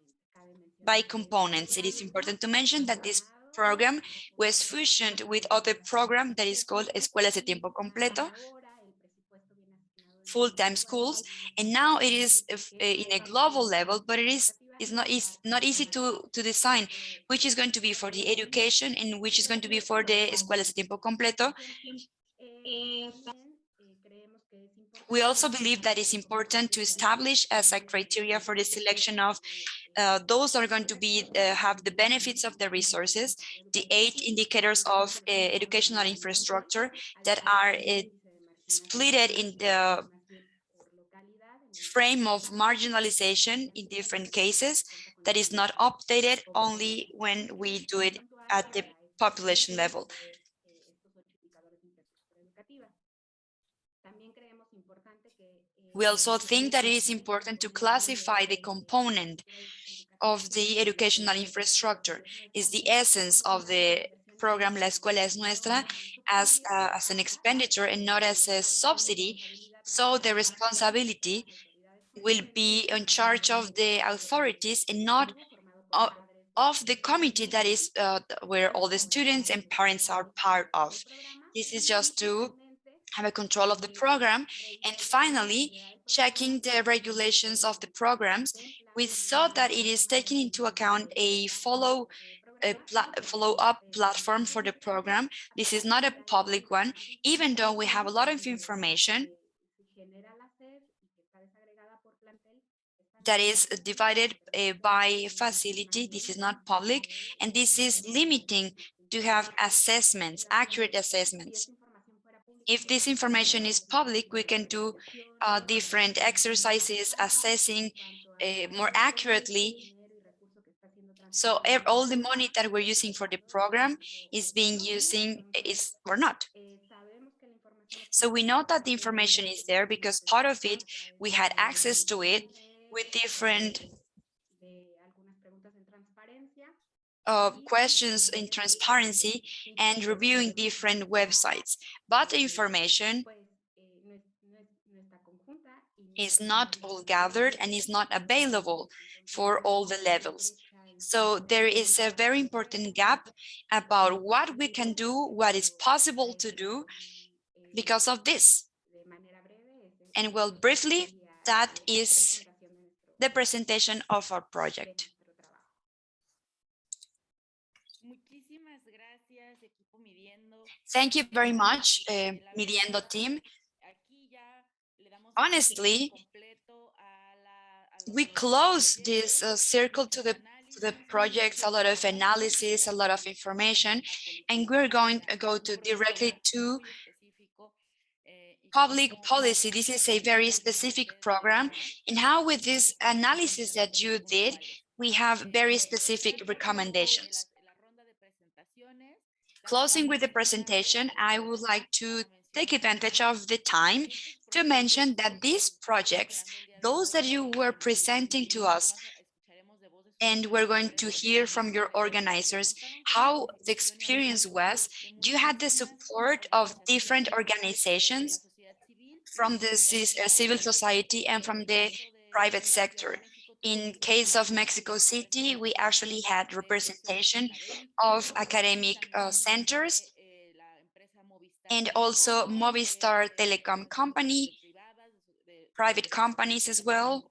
by components. It is important to mention that this program was fusioned with other program that is called Escuelas de Tiempo Completo, full-time schools, and now it is in a global level, but it's not easy to design which is going to be for the education and which is going to be for the Escuelas de Tiempo Completo. We also believe that it's important to establish as a criteria for the selection of those are going to be have the benefits of the resources, the 8 indicators of educational infrastructure that are split in the frame of marginalization in different cases that is not updated only when we do it at the population level. We also think that it is important to classify the component of the educational infrastructure, is the essence of the program La Escuela es Nuestra as an expenditure and not as a subsidy. So the responsibility will be in charge of the authorities and not of the committee that is where all the students and parents are part of. This is just to have a control of the program. And finally, checking the regulations of the programs, we saw that it is taking into account a follow-up platform for the program. This is not a public one, even though we have a lot of information that is divided by facility. This is not public, and this is limiting to have assessments, accurate assessments. If this information is public, we can do different exercises assessing more accurately. So all the money that we're using for the program is being using is or not. So we know that the information is there because part of it, we had access to it with different questions in transparency and reviewing different websites. But the information is not all gathered and is not available for all the levels. So there is a very important gap about what we can do, what is possible to do because of this. And well, briefly, that is the presentation of our project. Thank you very much, Midiendo team. Honestly, we close this circle to the projects, a lot of analysis, a lot of information, and we're going to go directly to public policy. This is a very specific program, and how with this analysis that you did, we have very specific recommendations. closing with the presentation, I would like to take advantage of the time to mention that these projects, those that you were presenting to us, and we're going to hear from your organizers how the experience was. You had the support of different organizations from the civil society and from the private sector. In case of Mexico City, we actually had representation of academic centers and also Movistar Telecom company, private companies as well,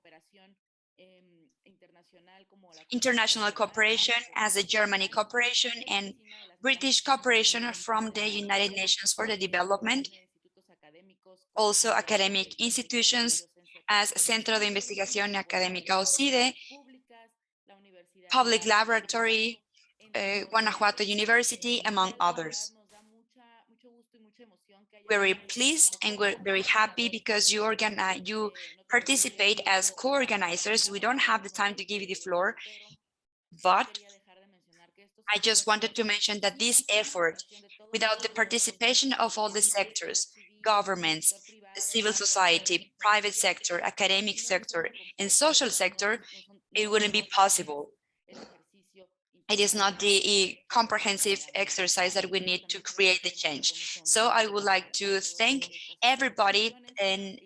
international cooperation as the Germany cooperation and British cooperation from the United Nations for the Development, also academic institutions as Centro de Investigación Académica OCIDE, Public Laboratory, Guanajuato University, among others. We're very pleased and we're very happy because you participate as co-organizers. We don't have the time to give you the floor, but I just wanted to mention that this effort, without the participation of all the sectors, governments, civil society, private sector, academic sector, and social sector, it wouldn't be possible. It is not the comprehensive exercise that we need to create the change. So I would like to thank everybody and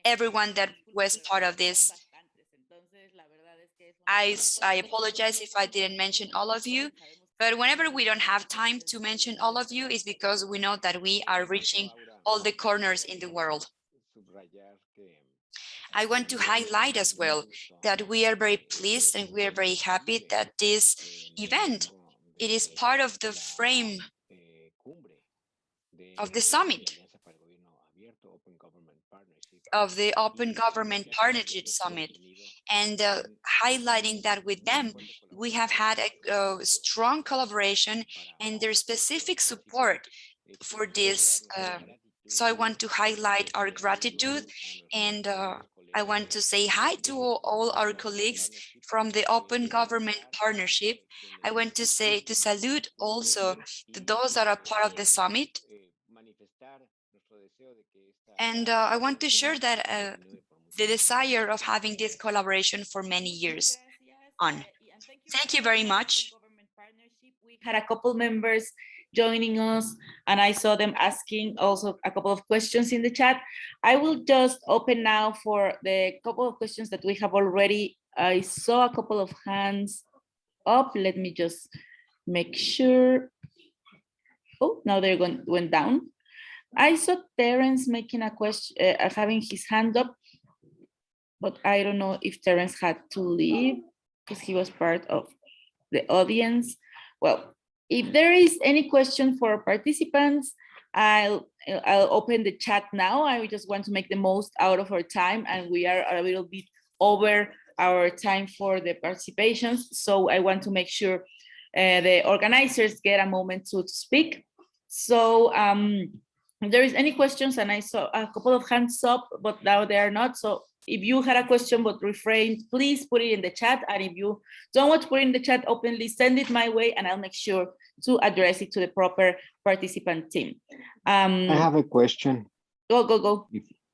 everyone that was part of this. I apologize if I didn't mention all of you, but whenever we don't have time to mention all of you, is because we know that we are reaching all the corners in the world. I want to highlight as well that we are very pleased and we are very happy that this event, it is part of the frame of the summit, of the Open Government Partnership Summit, and highlighting that with them, we have had a strong collaboration and their specific support for this. So I want to highlight our gratitude, and I want to say hi to all our colleagues from the Open Government Partnership. I want to salute also to those that are part of the summit. And I want to share that the desire of having this collaboration for many years on. Thank you very much. We had a couple members joining us and I saw them asking also a couple of questions in the chat. I will just open now for the couple of questions that we have already. I saw a couple of hands up. Let me just make sure. Oh, now they're went down. I saw Terence making a question, having his hand up, but I don't know if Terence had to leave because he was part of the audience. Well, if there is any question for participants, I'll open the chat now. I just want to make the most out of our time, and we are a little bit over our time for the participations. So I want to make sure the organizers get a moment to speak. So if there is any questions, and I saw a couple of hands up, but now they are not. So if you had a question but refrained, please put it in the chat. And if you don't want to put it in the chat openly, send it my way and I'll make sure to address it to the proper participant team. I have a question. Go.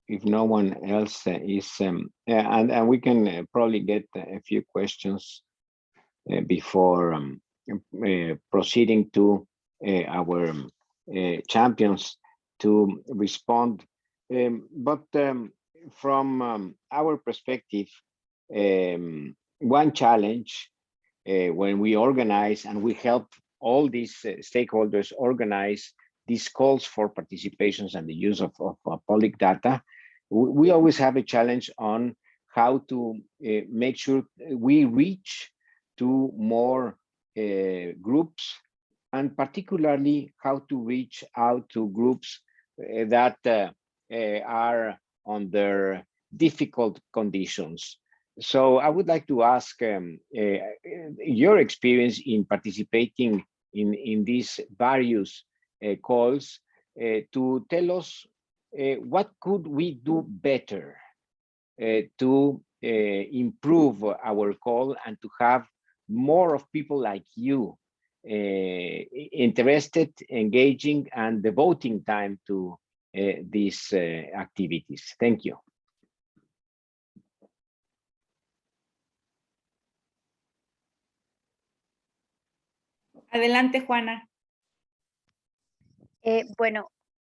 If no one else is, and we can probably get a few questions before proceeding to our champions to respond. But from our perspective, one challenge when we organize and we help all these stakeholders organize these calls for participations and the use of public data, we always have a challenge on how to make sure we reach to more groups, and particularly how to reach out to groups that are under difficult conditions. So I would like to ask your experience in participating in these various calls to tell us what could we do better to improve our call and to have more of people like you interested, engaging, and devoting time to these activities. Thank you. Adelante, Juana. Bueno,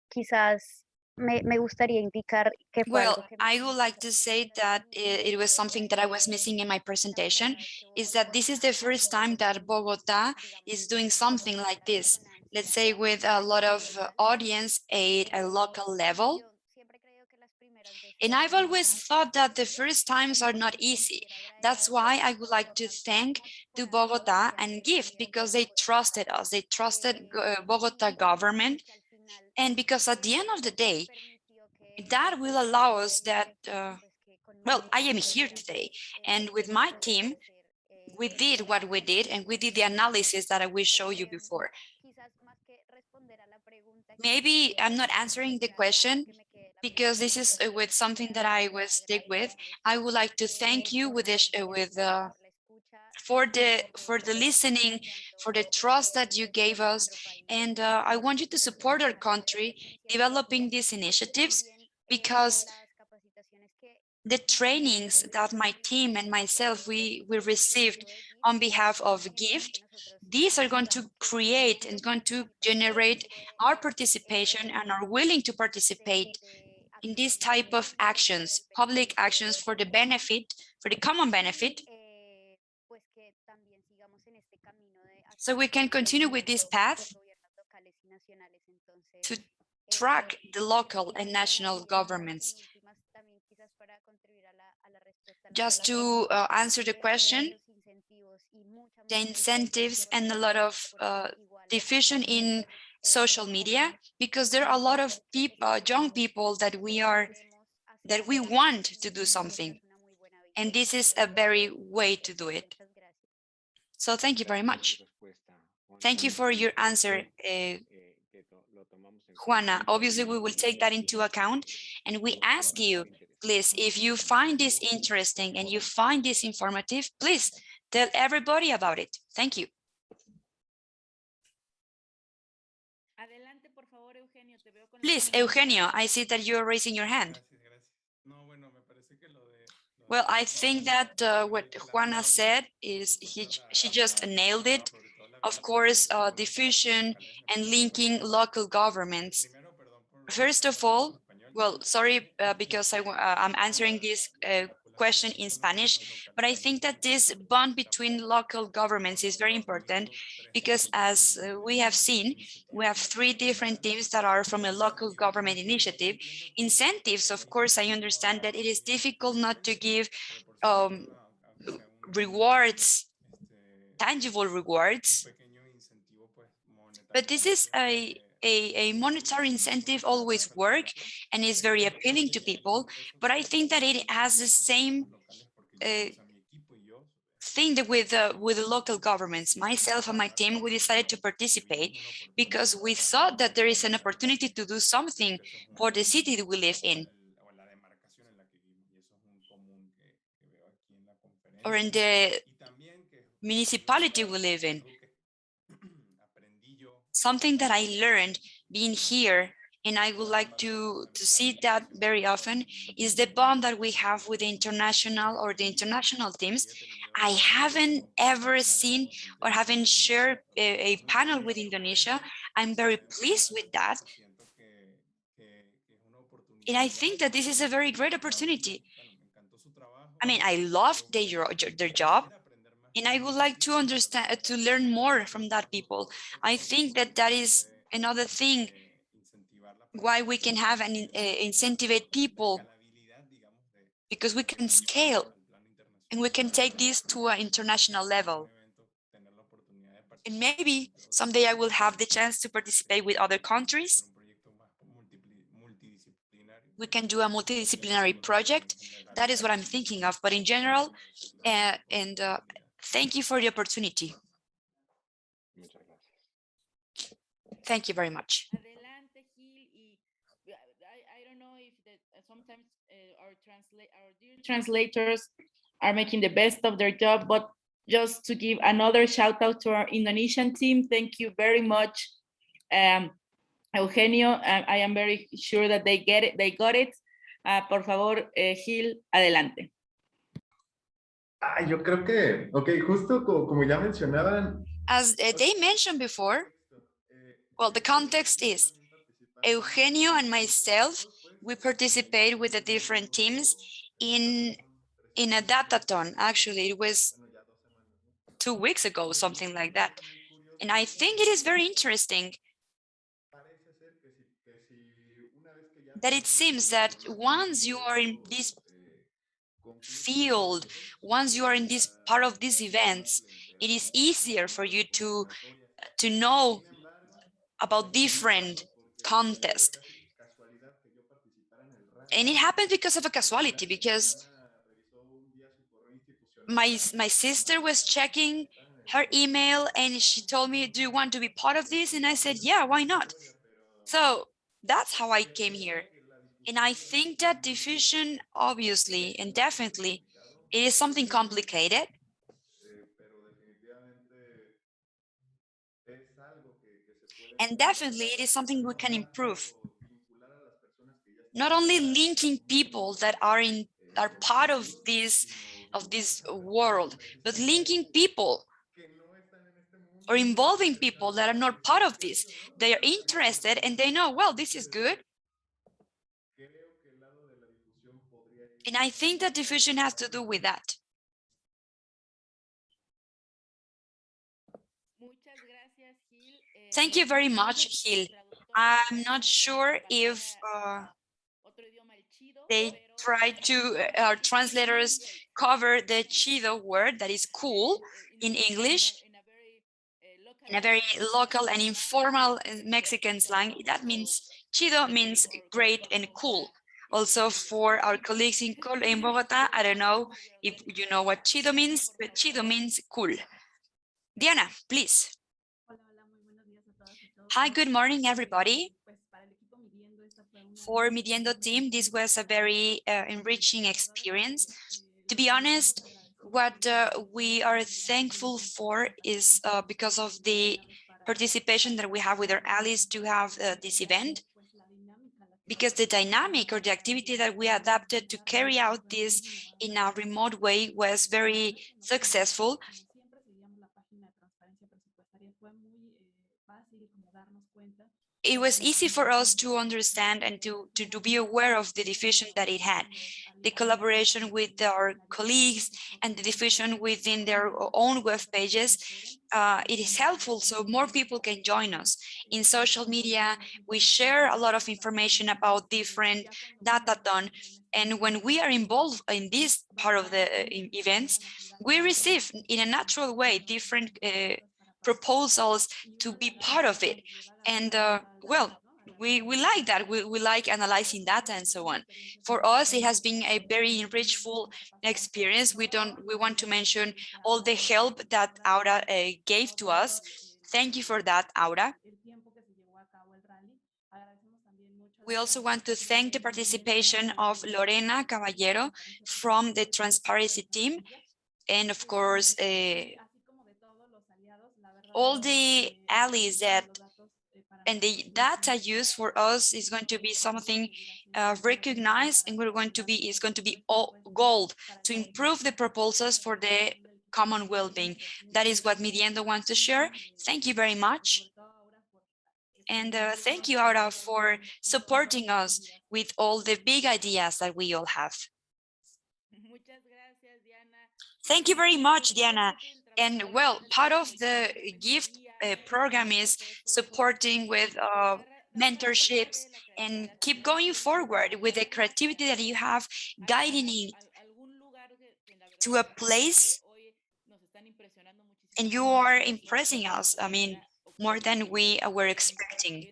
quizás me gustaría indicar que fue Well, algo que I would like to say that it was something that I was missing in my presentation, is that this is the first time that Bogota is doing something like this, let's say with a lot of audience at a local level. And I've always thought that the first times are not easy. That's why I would like to thank to Bogota and GIFT, because they trusted us. They trusted Bogota government. And because at the end of the day, that will allow us that, well, I am here today. And with my team, we did what we did, and we did the analysis that I will show you before. Maybe I'm not answering the question, because this is with something that I was stick with. I would like to thank you for the listening, for the trust that you gave us, and I want you to support our country developing these initiatives, because the trainings that my team and myself we received on behalf of GIFT, these are going to create and going to generate our participation and are willing to participate in this type of actions, public actions for the benefit, for the common benefit. So we can continue with this path to track the local and national governments. Just to answer the question, the incentives and a lot of diffusion in social media, because there are a lot of people, young people that we want to do something, and this is a very way to do it. So thank you very much. Thank you for your answer, Juana. Obviously, we will take that into account, and we ask you, please, if you find this interesting and you find this informative, please tell everybody about it. Thank you. Please, Eugenio, I see that you're raising your hand. Well, I think that what Juana said is she just nailed it. Of course, diffusion and linking local governments. First of all, well, sorry, because I'm answering this question in Spanish, but I think that this bond between local governments is very important, because as we have seen, we have 3 different teams that are from a local government initiative. Incentives, of course, I understand that it is difficult not to give rewards, tangible rewards, but this is a monetary incentive always work and is very appealing to people, but I think that it has the same thing that with the local governments. Myself and my team, we decided to participate because we thought that there is an opportunity to do something for the city that we live in, or in the municipality we live in. Something that I learned being here, and I would like to see that very often, is the bond that we have with the international teams. I haven't ever seen or haven't shared a panel with Indonesia. I'm very pleased with that. And I think that this is a very great opportunity. I mean, I love their job, and I would like to understand, to learn more from that people. I think that that is another thing why we can have and incentivate people, because we can scale and we can take this to an international level. And maybe someday I will have the chance to participate with other countries. We can do a multidisciplinary project. That is what I'm thinking of. But in general, thank you for the opportunity. Thank you very much. I don't know if sometimes our dear translators are making the best of their job, but just to give another shout out to our Indonesian team. Thank you very much, Eugenio. I am very sure that they get it. They got it. Por favor, Gil, adelante. Yo creo que, ok, justo como ya mencionaban. As they mentioned before, well, the context is Eugenio and myself, we participate with the different teams in a datathon. Actually, it was 2 weeks ago, something like that. And I think it is very interesting that it seems that once you are in this field, once you are in this part of these events, it is easier for you to know about different contests. And it happened because of a casualty, because my sister was checking her email and she told me, do you want to be part of this? And I said, yeah, why not? So that's how I came here. And I think that diffusion, obviously and definitely, it is something complicated. And definitely it is something we can improve. Not only linking people that are part of this world, but linking people or involving people that are not part of this. They are interested and they know, well, this is good. And I think that diffusion has to do with that. Thank you very much, Gil. I'm not sure if they try to, our translators cover the chido word, that is cool in English, in a very local and informal Mexican slang. That means, chido means great and cool. Also for our colleagues in Bogota, I don't know if you know what chido means, but chido means cool. Diana, please. Hi, good morning, everybody. For Midiendo team, this was a very enriching experience. To be honest, what we are thankful for is because of the participation that we have with our allies to have this event, because the dynamic or the activity that we adapted to carry out this in a remote way was very successful. It was easy for us to understand and to be aware of the diffusion that it had. The collaboration with our colleagues and the diffusion within their own web pages, it is helpful so more people can join us. In social media, we share a lot of information about different datathon, and when we are involved in this part of the events, we receive in a natural way different proposals to be part of it. And well, we like that. We like analyzing data and so on. For us, it has been a very enrichful experience. We want to mention all the help that Aura gave to us. Thank you for that, Aura. We also want to thank the participation of Lorena Caballero from the Transparency team, and of course, all the allies that and the data use for us is going to be something recognized, and is going to be all gold to improve the proposals for the common well-being. That is what Midiendo wants to share. Thank you very much. And thank you, Aura, for supporting us with all the big ideas that we all have. Thank you very much, Diana. And well, part of the gift program is supporting with mentorships and keep going forward with the creativity that you have, guiding it to a place, and you are impressing us. I mean, more than we were expecting.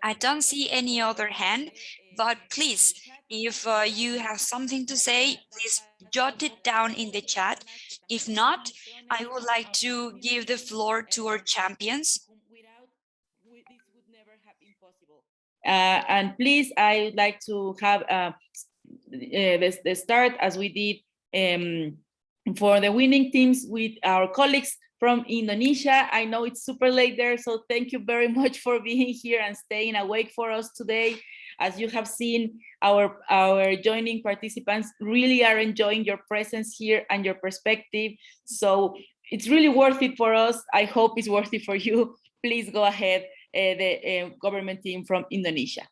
I don't see any other hand, but please, if you have something to say, please jot it down in the chat. If not, I would like to give the floor to our champions. And please, I would like to have the start as we did for the winning teams with our colleagues from Indonesia. I know it's super late there, so thank you very much for being here and staying awake for us today. As you have seen, our joining participants really are enjoying your presence here and your perspective. So it's really worth it for us. I hope it's worth it for you. Please go ahead, the government team from Indonesia.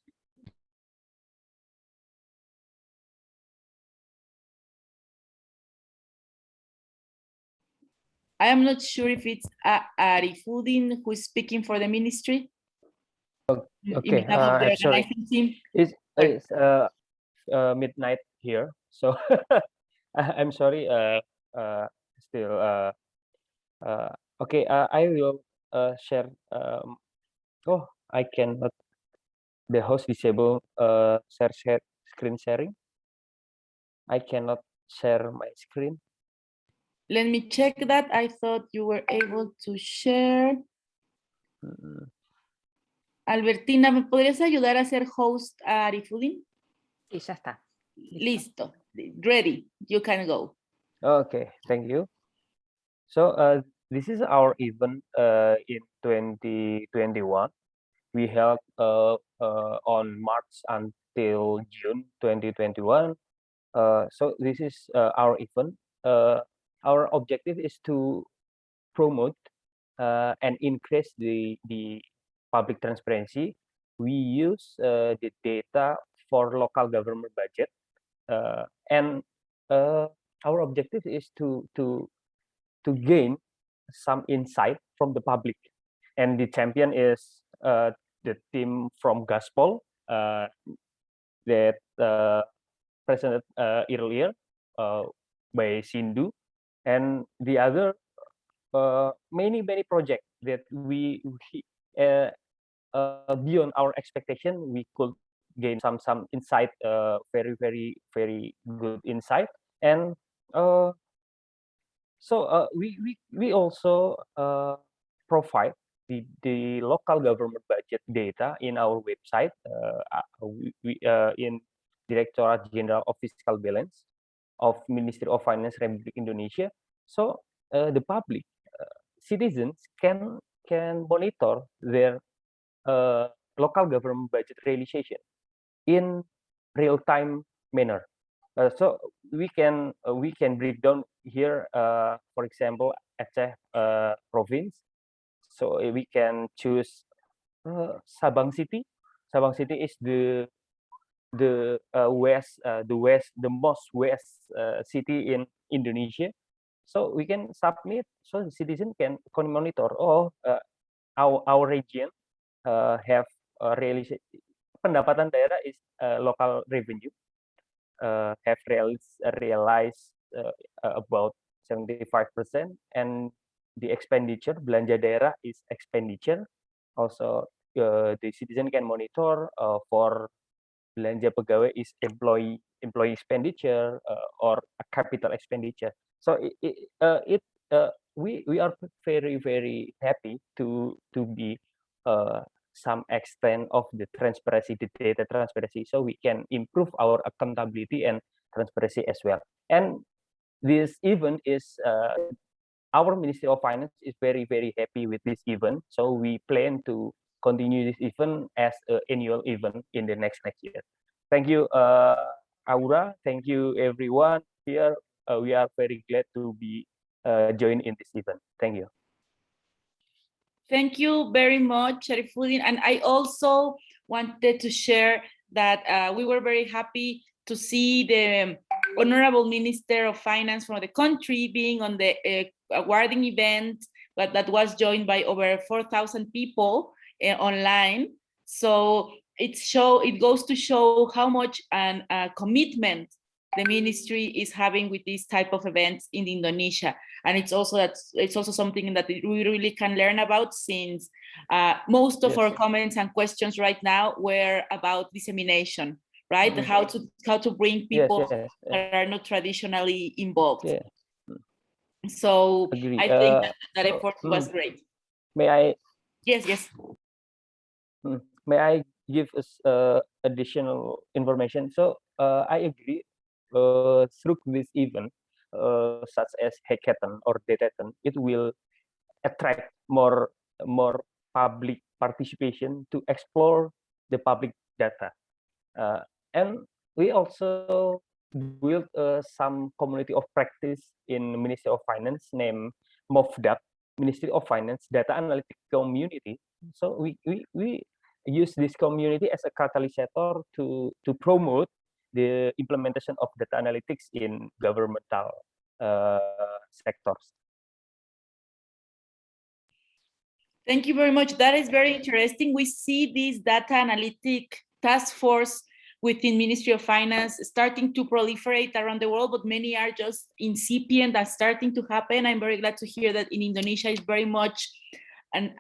I am not sure if it's Arifudin who is speaking for the ministry. Okay, I'm sorry. It's midnight here, so I'm sorry. Still, okay. I will share. Oh, I cannot. The host disable share screen sharing. I cannot share my screen. Let me check that. I thought you were able to share. Albertina, ¿me podrías ayudar a ser host a Arifudin? Sí, ya está. Listo. Ready. You can go. Okay, thank you. So this is our event in 2021. We held on March until June 2021. So this is our event. Our objective is to promote and increase the public transparency. We use the data for local government budget, and our objective is to gain some insight from the public. And the champion is the team from Gospel that presented earlier by Sindhu, and the other many projects that we beyond our expectation. We could gain some insight, very good insight. And so we also provide the local government budget data in our website. We in Directorate General of Fiscal Balance of Ministry of Finance Republic Indonesia. So the public citizens can monitor their local government budget realization in real-time manner. So we can break down here, for example, Aceh province. So we can choose Sabang City. Sabang City is the most west city in Indonesia. So we can submit, so the citizen can monitor. Oh, our region have realization. Pendapatan daerah is local revenue have realized about 75%, and the expenditure belanja daerah is expenditure. Also, the citizen can monitor for belanja pegawai is employee expenditure or a capital expenditure. So we are very happy to be some extent of the transparency, the data transparency, so we can improve our accountability and transparency as well. And this event is our Ministry of Finance is very happy with this event. So we plan to continue this event as an annual event in the next year. Thank you, Aura. Thank you, everyone here. We are very glad to be joined in this event. Thank you. Thank you very much, Sharifuddin. And I also wanted to share that we were very happy to see the Honorable Minister of Finance from the country being on the awarding event that was joined by over 4,000 people online. So it goes to show how much commitment the ministry is having with these type of events in Indonesia. And it's also something that we really can learn about, since most of our comments and questions right now were about dissemination, right? How to bring people that are not traditionally involved. So Agree. I think that effort was great. May I? Yes. May I give us additional information? So I agree. Through this event, such as hackathon or datathon, it will attract more public participation to explore the public data. And we also built some community of practice in Ministry of Finance named MOFDAP, Ministry of Finance Data Analytic Community. So we use this community as a catalyst to promote the implementation of data analytics in governmental sectors. Thank you very much. That is very interesting. We see this data analytic task force within Ministry of Finance starting to proliferate around the world, but many are just incipient and starting to happen. I'm very glad to hear that in Indonesia is very much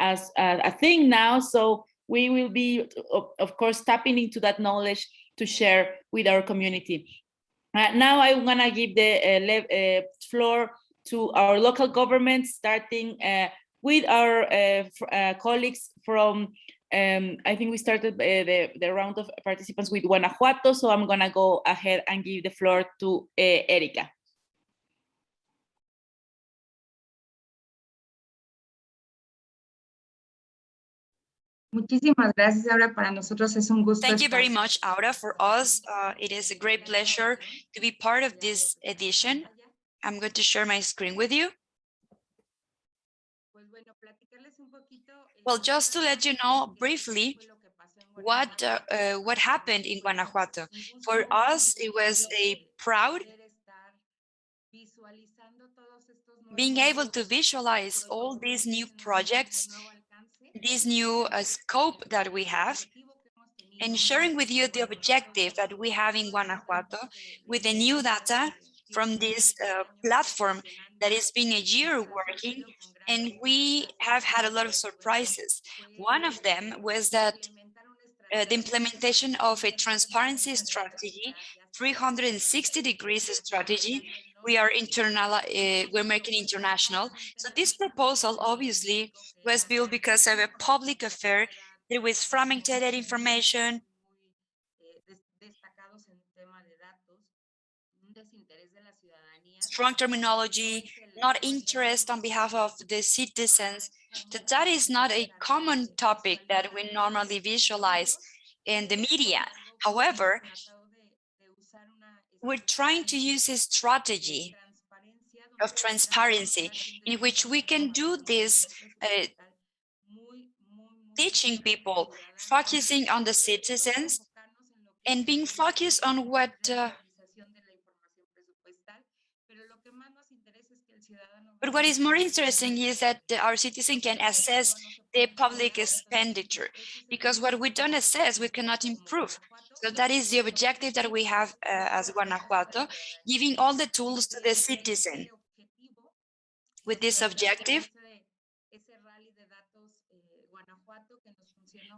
as a thing now. So we will be, of course, tapping into that knowledge to share with our community. Now I want to give the floor to our local government, starting with our colleagues from, I think we started the round of participants with Guanajuato, so I'm gonna go ahead and give the floor to Erika. Muchísimas gracias, Aura. Para nosotros es un gusto. Thank you very much, Aura. For us, it is a great pleasure to be part of this edition. I'm going to share my screen with you. Well, just to let you know briefly what happened in Guanajuato. For us, it was a proud being able to visualize all these new projects, this new scope that we have, and sharing with you the objective that we have in Guanajuato with the new data from this platform that has been a year working, and we have had a lot of surprises. One of them was that the implementation of a transparency strategy, 360 degrees strategy. We are we're making international. So this proposal obviously was built because of a public affair. There was fragmented information, strong terminology, not interest on behalf of the citizens. That is not a common topic that we normally visualize in the media. However, we're trying to use a strategy of transparency in which we can do this teaching people, focusing on the citizens and being focused on what but what is more interesting is that our citizen can assess the public expenditure, because what we don't assess, we cannot improve. So that is the objective that we have as Guanajuato, giving all the tools to the citizen. With this objective,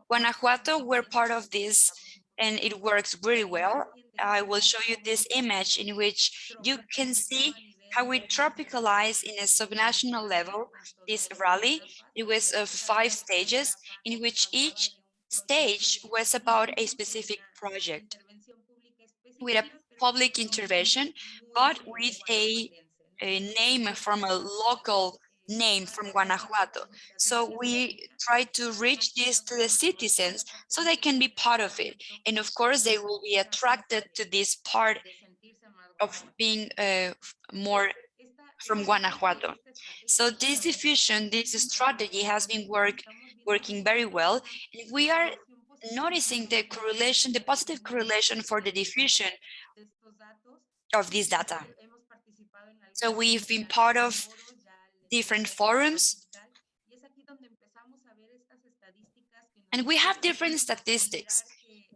Guanajuato, we're part of this and it works really well. I will show you this image in which you can see how we tropicalize in a subnational level this rally. It was 5 stages in which each stage was about a specific project with a public intervention, but with a name from a local name from Guanajuato. So we try to reach this to the citizens so they can be part of it. And of course, they will be attracted to this part of being more from Guanajuato. So this diffusion, this strategy has been working very well. And we are noticing the correlation, the positive correlation for the diffusion of this data. So we've been part of different forums, and we have different statistics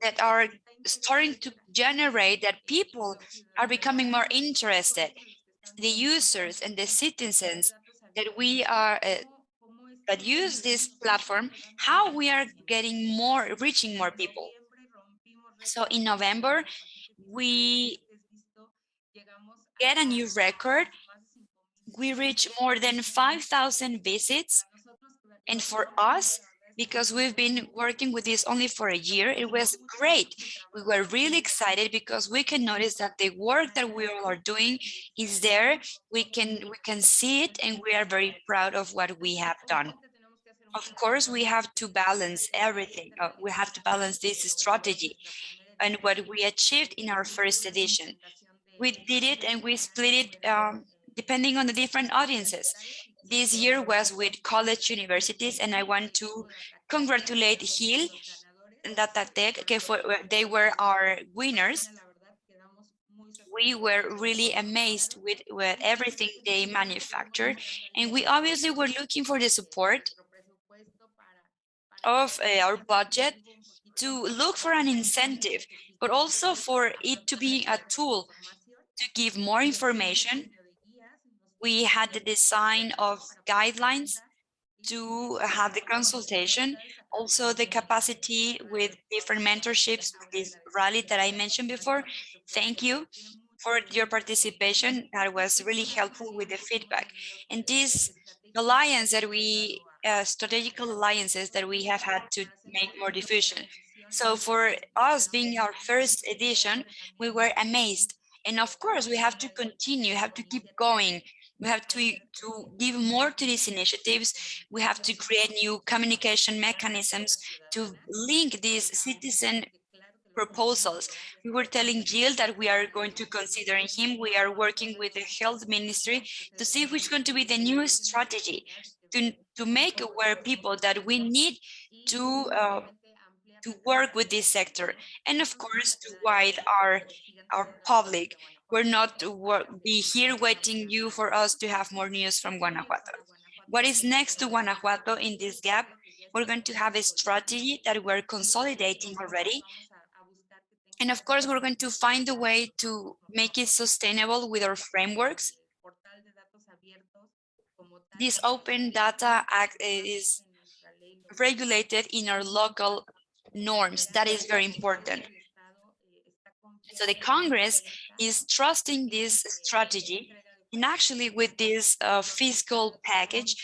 that are starting to generate that people are becoming more interested, the users and the citizens that we are that use this platform, how we are getting more, reaching more people. So in November, we get a new record. We reach more than 5,000 visits. And for us, because we've been working with this only for a year. It was great. We were really excited because we can notice that the work that we all are doing is there. We can see it, and we are very proud of what we have done. Of course, we have to balance everything. We have to balance this strategy and what we achieved in our first edition. We did it and we split it depending on the different audiences. This year was with college universities, and I want to congratulate Gil and Datatec, they were our winners. We were really amazed with everything they manufactured, and we obviously were looking for the support of our budget to look for an incentive, but also for it to be a tool to give more information. We had the design of guidelines to have the consultation, also the capacity with different mentorships, this rally that I mentioned before. Thank you for your participation. That was really helpful with the feedback. And this alliance that we, strategical alliances that we have had to make more diffusion. So for us being our first edition, we were amazed. And of course, we have to continue, have to keep going. We have to give more to these initiatives. We have to create new communication mechanisms to link these citizen proposals. We were telling Jill that we are going to consider him. We are working with the health ministry to see which is going to be the new strategy to make aware people that we need to work with this sector, and of course to wide our public. We're not be here waiting you for us to have more news from Guanajuato. What is next to Guanajuato in this gap? We're going to have a strategy that we're consolidating already. And of course, we're going to find a way to make it sustainable with our frameworks. This open data act is regulated in our local norms. That is very important. So the Congress is trusting this strategy, and actually with this fiscal package,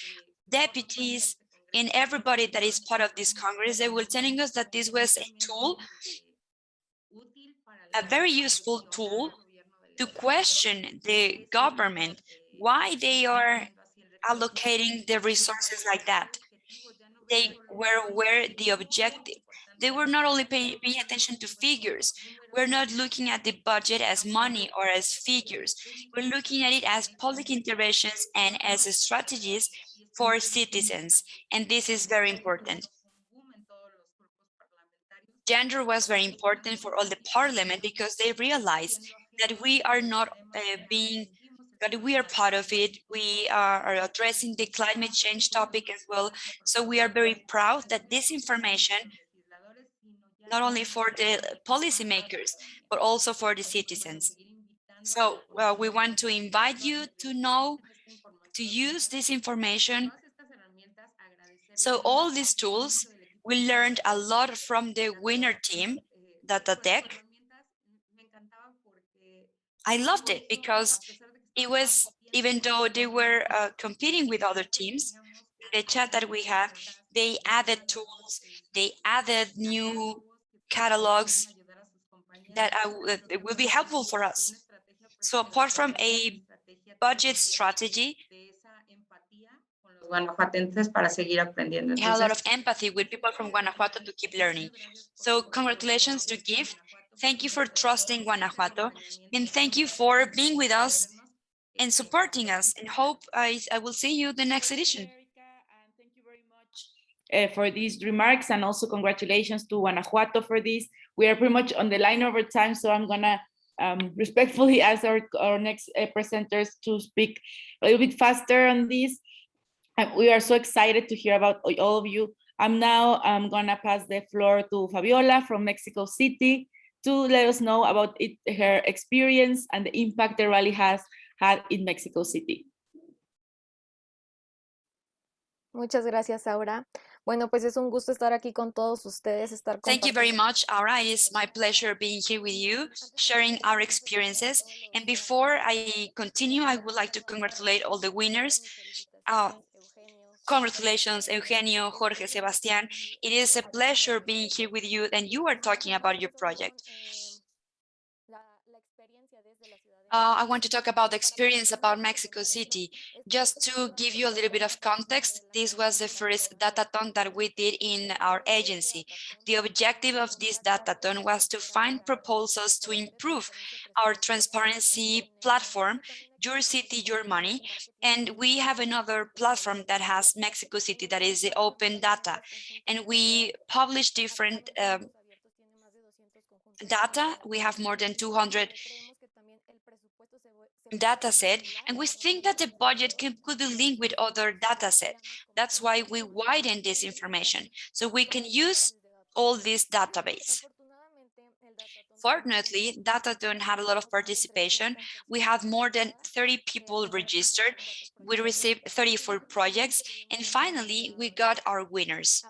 deputies and everybody that is part of this Congress, they were telling us that this was a tool, a very useful tool to question the government, why they are allocating the resources like that. They were aware the objective. They were not only paying attention to figures. We're not looking at the budget as money or as figures. We're looking at it as public interventions and as strategies for citizens. And this is very important. Gender was very important for all the parliament because they realized that we are not that we are part of it. We are addressing the climate change topic as well. So we are very proud that this information, not only for the policymakers, but also for the citizens. So we want to invite you to know, to use this information. So all these tools, we learned a lot from the winner team, Datatec. I loved it because it was, even though they were competing with other teams, the chat that we have, they added tools, they added new catalogs that will be helpful for us. So apart from a budget strategy, we have a lot of empathy with people from Guanajuato to keep learning. So congratulations to GIFT. Thank you for trusting Guanajuato, and thank you for being with us and supporting us, and hope I will see you the next edition. Thank you very much for these remarks, and also congratulations to Guanajuato for this. We are pretty much on the line over time, so I'm gonna respectfully ask our next presenters to speak a little bit faster on this. We are so excited to hear about all of you. I'm gonna pass the floor to Fabiola from Mexico City to let us know about her experience and the impact the rally has had in Mexico City. Muchas gracias, Aura. Bueno, pues es un gusto estar aquí con todos ustedes. Thank you very much, Aura. It is my pleasure being here with you, sharing our experiences. And before I continue, I would like to congratulate all the winners. Congratulations, Eugenio, Jorge, Sebastián. It is a pleasure being here with you and you are talking about your project. I want to talk about the experience about Mexico City. Just to give you a little bit of context, this was the first datathon that we did in our agency. The objective of this datathon was to find proposals to improve our transparency platform, Your City, Your Money. And we have another platform that has Mexico City, that is the open data. And we publish different data. We have more than 200 data set, and we think that the budget could be linked with other data set. That's why we widen this information, so we can use all this database. Fortunately, Datathon had a lot of participation. We had more than 30 people registered. We received 34 projects, and finally, we got our winners.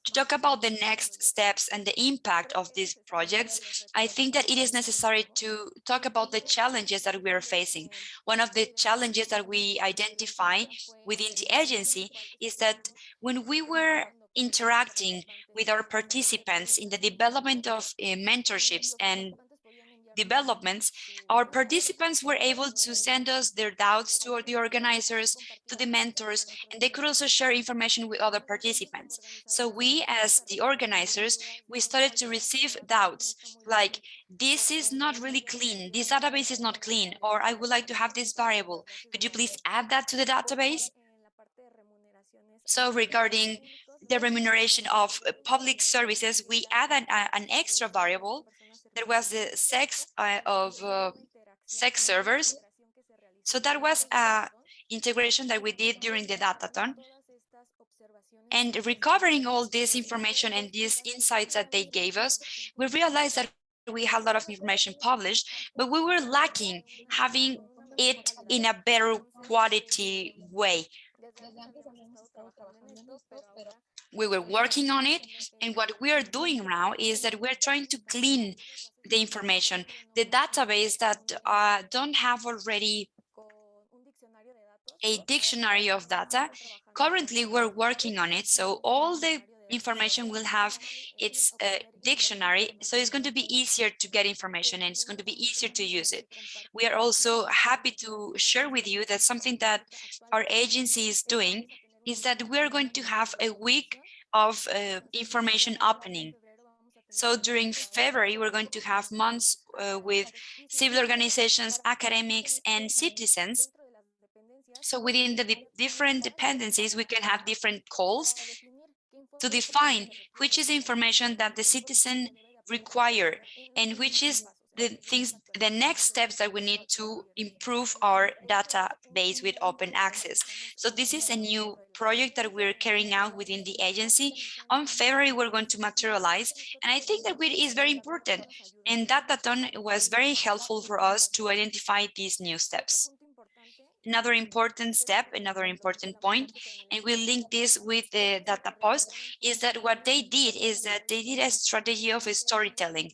To talk about the next steps and the impact of these projects, I think that it is necessary to talk about the challenges that we are facing. One of the challenges that we identify within the agency is that when we were interacting with our participants in the development of mentorships and developments, our participants were able to send us their doubts to the organizers, to the mentors, and they could also share information with other participants. So we, as the organizers, we started to receive doubts like, this is not really clean, this database is not clean, or I would like to have this variable. Could you please add that to the database? So regarding the remuneration of public services, we added an extra variable. There was the sex of sex servers. So that was an integration that we did during the datathon. And recovering all this information and these insights that they gave us, we realized that we had a lot of information published, but we were lacking having it in a better quality way. We were working on it, and what we are doing now is that we're trying to clean the information. The database that don't have already a dictionary of data, currently we're working on it, so all the information will have its dictionary, so it's going to be easier to get information and it's going to be easier to use it. We are also happy to share with you that something that our agency is doing is that we're going to have a week of information opening. So during February, we're going to have months with civil organizations, academics, and citizens. So within the different dependencies, we can have different calls to define which is information that the citizen require and which is the next steps that we need to improve our database with open access. So this is a new project that we're carrying out within the agency. On February, we're going to materialize, and I think that it is very important. And Datathon was very helpful for us to identify these new steps. Another important step, another important point, and we'll link this with the data post, is that what they did is that they did a strategy of storytelling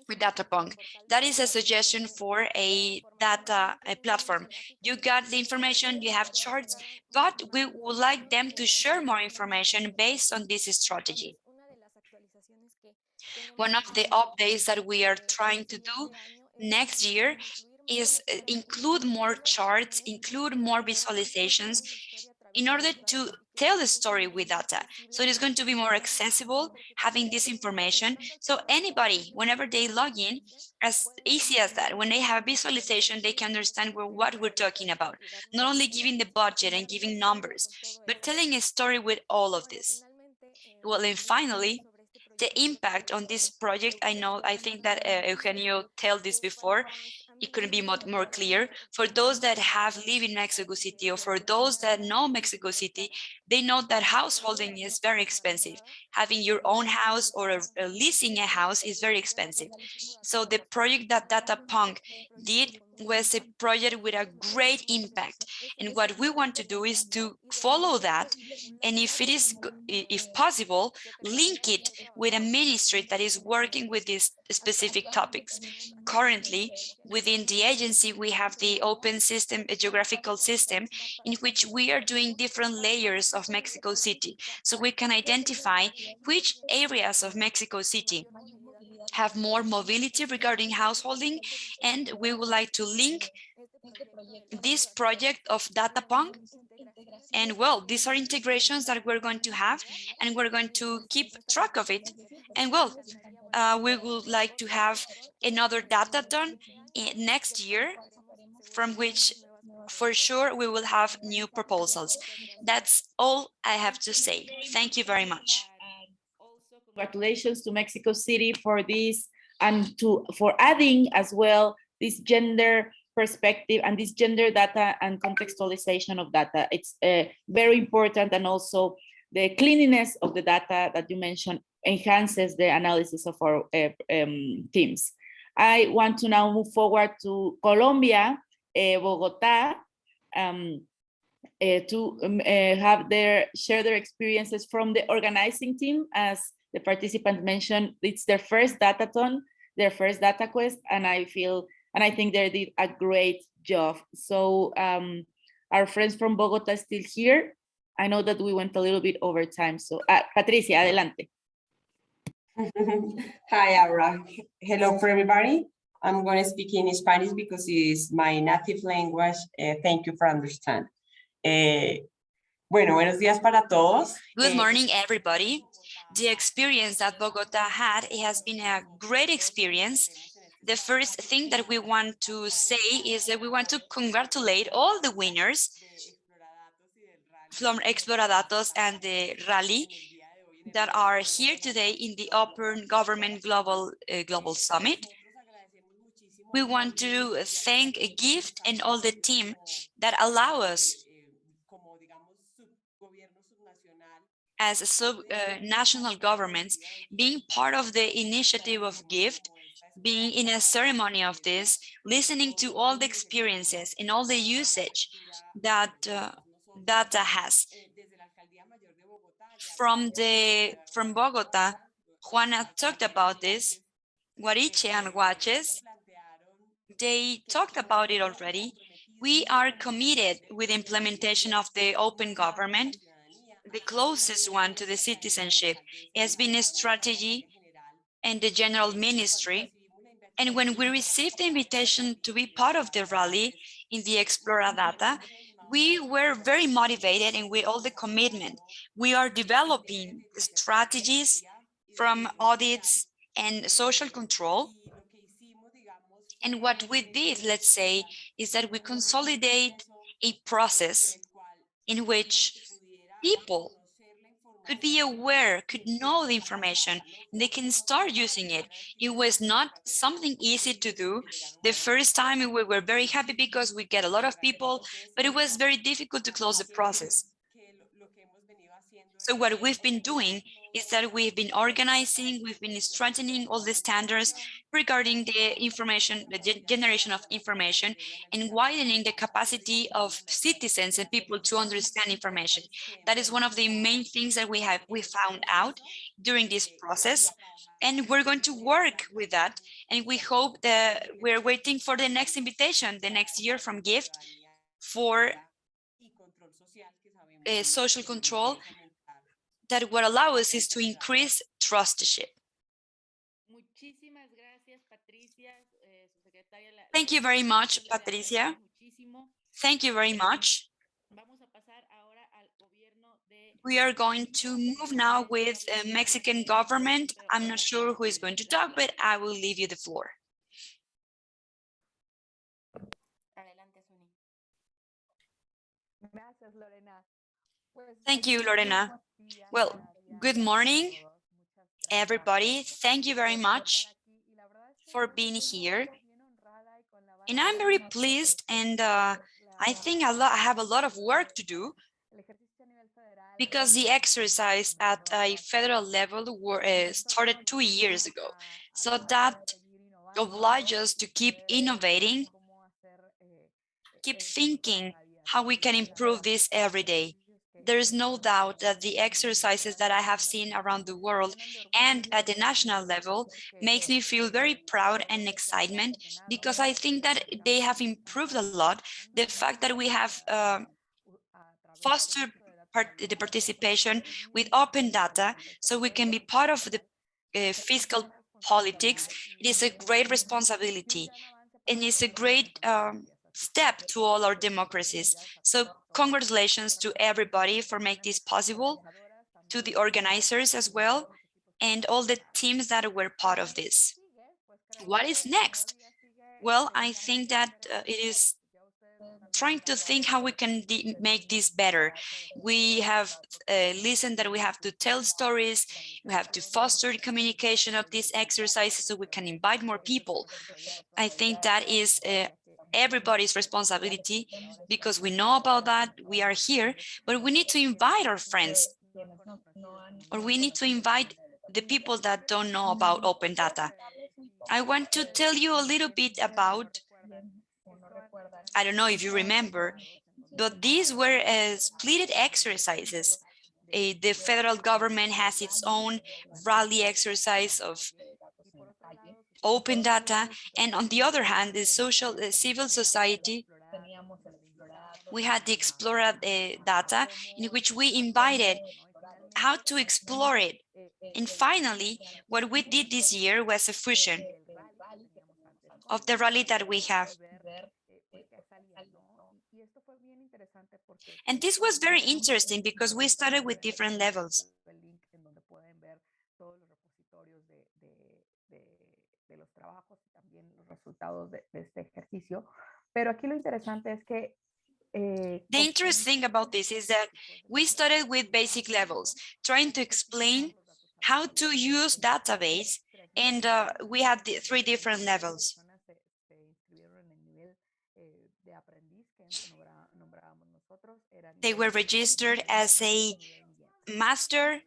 with Datapunk. That is a suggestion for a data platform. You got the information, you have charts, but we would like them to share more information based on this strategy. One of the updates that we are trying to do next year is include more charts, include more visualizations in order to tell the story with data. So it is going to be more accessible having this information. So anybody, whenever they log in, as easy as that, when they have a visualization, they can understand what we're talking about. Not only giving the budget and giving numbers, but telling a story with all of this. Well, and finally, the impact on this project, I think that Eugenio told this before, it couldn't be more clear. For those that have lived in Mexico City, or for those that know Mexico City, they know that householding is very expensive. Having your own house or leasing a house is very expensive. So the project that Datapunk did was a project with a great impact. And what we want to do is to follow that. And if possible, link it with a ministry that is working with these specific topics. Currently, within the agency, we have the open system, a geographical system, in which we are doing different layers of Mexico City. So we can identify which areas of Mexico City have more mobility regarding householding, and we would like to link this project of Datapong. And well, these are integrations that we're going to have, and we're going to keep track of it. And well, we would like to have another datathon next year, from which for sure we will have new proposals. That's all I have to say. Thank you very much. Also, congratulations to Mexico City for this, and for adding as well this gender perspective and this gender data and contextualization of data. It's very important, and also the cleanliness of the data that you mentioned enhances the analysis of our teams. I want to now move forward to Colombia, Bogota, to share their experiences from the organizing team. As the participant mentioned, it's their first datathon, their first data quest, and I think they did a great job. So our friends from Bogota are still here. I know that we went a little bit over time. So Patricia, adelante. Hi, Aura. Hello for everybody. I'm going to speak in Spanish because it's my native language. Thank you for understanding. Bueno, buenos días para todos. Good morning, everybody. The experience that Bogota had, it has been a great experience. The first thing that we want to say is that we want to congratulate all the winners from Exploradatos and the Rally that are here today in the Open Government Global Summit. We want to thank GIFT and all the team that allow us as national governments being part of the initiative of GIFT, being in a ceremony of this, listening to all the experiences and all the usage that data has. From Bogota, Juan talked about this, Guariche and Guaches, they talked about it already. We are committed with implementation of the open government, the closest one to the citizenship. It has been a strategy and the general ministry. And when we received the invitation to be part of the rally in the Explora Data, we were very motivated, and with all the commitment, we are developing strategies from audits and social control. And what we did, let's say, is that we consolidate a process in which people could be aware, could know the information, and they can start using it. It was not something easy to do. The first time we were very happy because we get a lot of people, but it was very difficult to close the process. So what we've been doing is that we've been organizing, we've been strengthening all the standards regarding the information, the generation of information, and widening the capacity of citizens and people to understand information. That is one of the main things that we found out during this process. And we're going to work with that. And we hope that we're waiting for the next invitation, the next year from GIFT for social control, that what allows us is to increase trustship. Thank you very much, Patricia. Thank you very much. We are going to move now with the Mexican government. I'm not sure who is going to talk, but I will leave you the floor. Thank you, Lorena. Well, good morning, everybody. Thank you very much for being here. And I'm very pleased, and I think I have a lot of work to do, because the exercise at a federal level started 2 years ago. So that obliges us to keep innovating keep thinking how we can improve this every day. There is no doubt that the exercises that I have seen around the world and at the national level makes me feel very proud and excitement, because I think that they have improved a lot. The fact that we have fostered the participation with open data so we can be part of the fiscal politics, it is a great responsibility, and it's a great step to all our democracies. So congratulations to everybody for making this possible, to the organizers as well, and all the teams that were part of this. What is next? Well, I think that it is trying to think how we can make this better. We have listened that we have to tell stories, we have to foster communication of these exercises so we can invite more people. I think that is everybody's responsibility, because we know about that, we are here, but we need to invite our friends, or we need to invite the people that don't know about open data. I want to tell you a little bit about, I don't know if you remember, but these were split exercises. The federal government has its own rally exercise of open data, and on the other hand, the civil society, we had the Explora data, in which we invited how to explore it. And finally, what we did this year was a fusion of the rally that we have. And this was very interesting because we started with different levels. The interesting thing about this is that we started with basic levels, trying to explain how to use database, and we had the 3 different levels. They were registered as a master.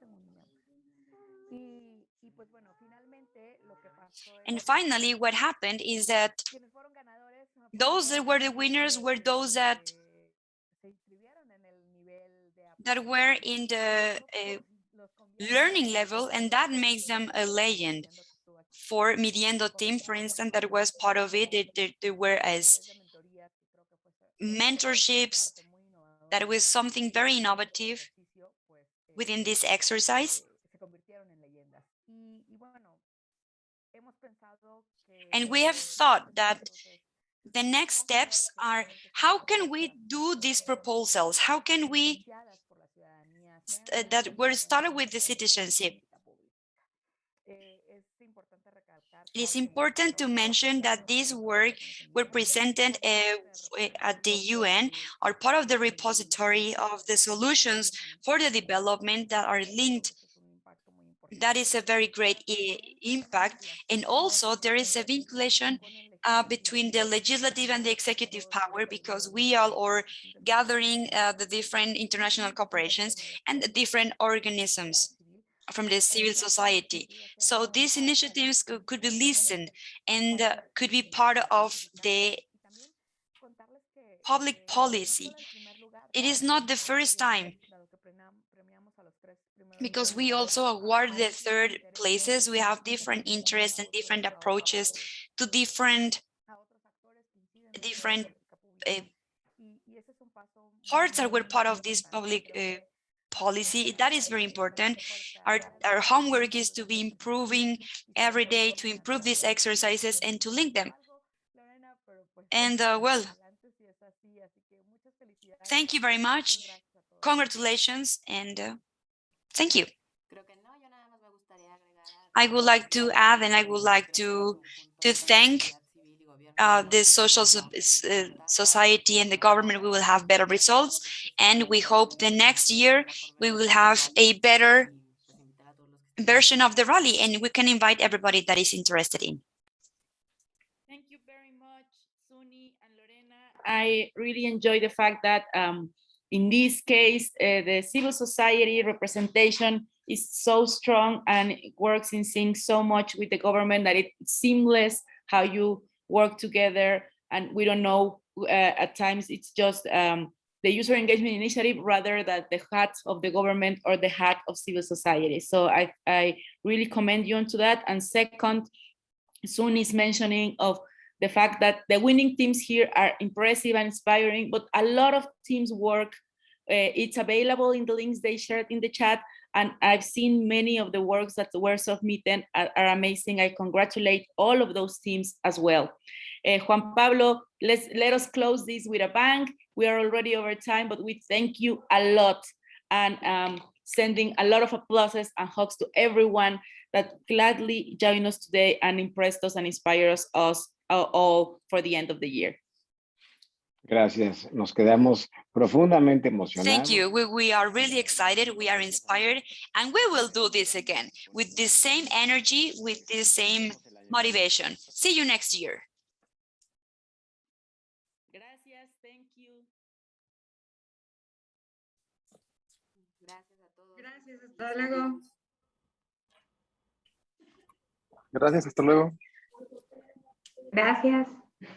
And finally, what happened is that those that were the winners were those that were in the learning level, and that makes them a legend. For Midiendo team, for instance, that was part of it, there were as mentorships. That was something very innovative within this exercise. And we have thought that the next steps are, how can we do these proposals? How can we, that were started with the citizenship? It is important to mention that this work were presented at the UN, are part of the repository of the solutions for the development that are linked. That is a very great impact. And also there is a vinculation between the legislative and the executive power, because we all are gathering the different international corporations and the different organisms from the civil society. So these initiatives could be listened and could be part of the public policy. It is not the first time, because we also award the 3rd places. We have different interests and different approaches to different parts that were part of this public policy. That is very important. Our homework is to be improving every day, to improve these exercises and to link them. And well, thank you very much. Congratulations, and thank you. I would like to add, and I would like to thank the social society and the government. We will have better results, and we hope the next year we will have a better version of the rally, and we can invite everybody that is interested in. Thank you very much, Suni and Lorena. I really enjoy the fact that in this case, the civil society representation is so strong and it works in sync so much with the government that it's seamless how you work together, and we don't know at times it's just the user engagement initiative rather than the hat of the government or the hat of civil society. So I really commend you onto that. And second, Suni's mentioning of the fact that the winning teams here are impressive and inspiring, but a lot of teams work. It's available in the links they shared in the chat, and I've seen many of the works that were submitted are amazing. I congratulate all of those teams as well. Juan Pablo, let us close this with a bang. We are already over time, but we thank you a lot, and sending a lot of applauses and hugs to everyone that gladly joined us today and impressed us and inspired us all for the end of the year. Gracias. Nos quedamos profundamente emocionados. Thank you. We are really excited. We are inspired, and we will do this again with the same energy, with the same motivation. See you next year. Gracias. Thank you. Gracias a todos. Gracias, hasta luego. Gracias, hasta luego. Gracias.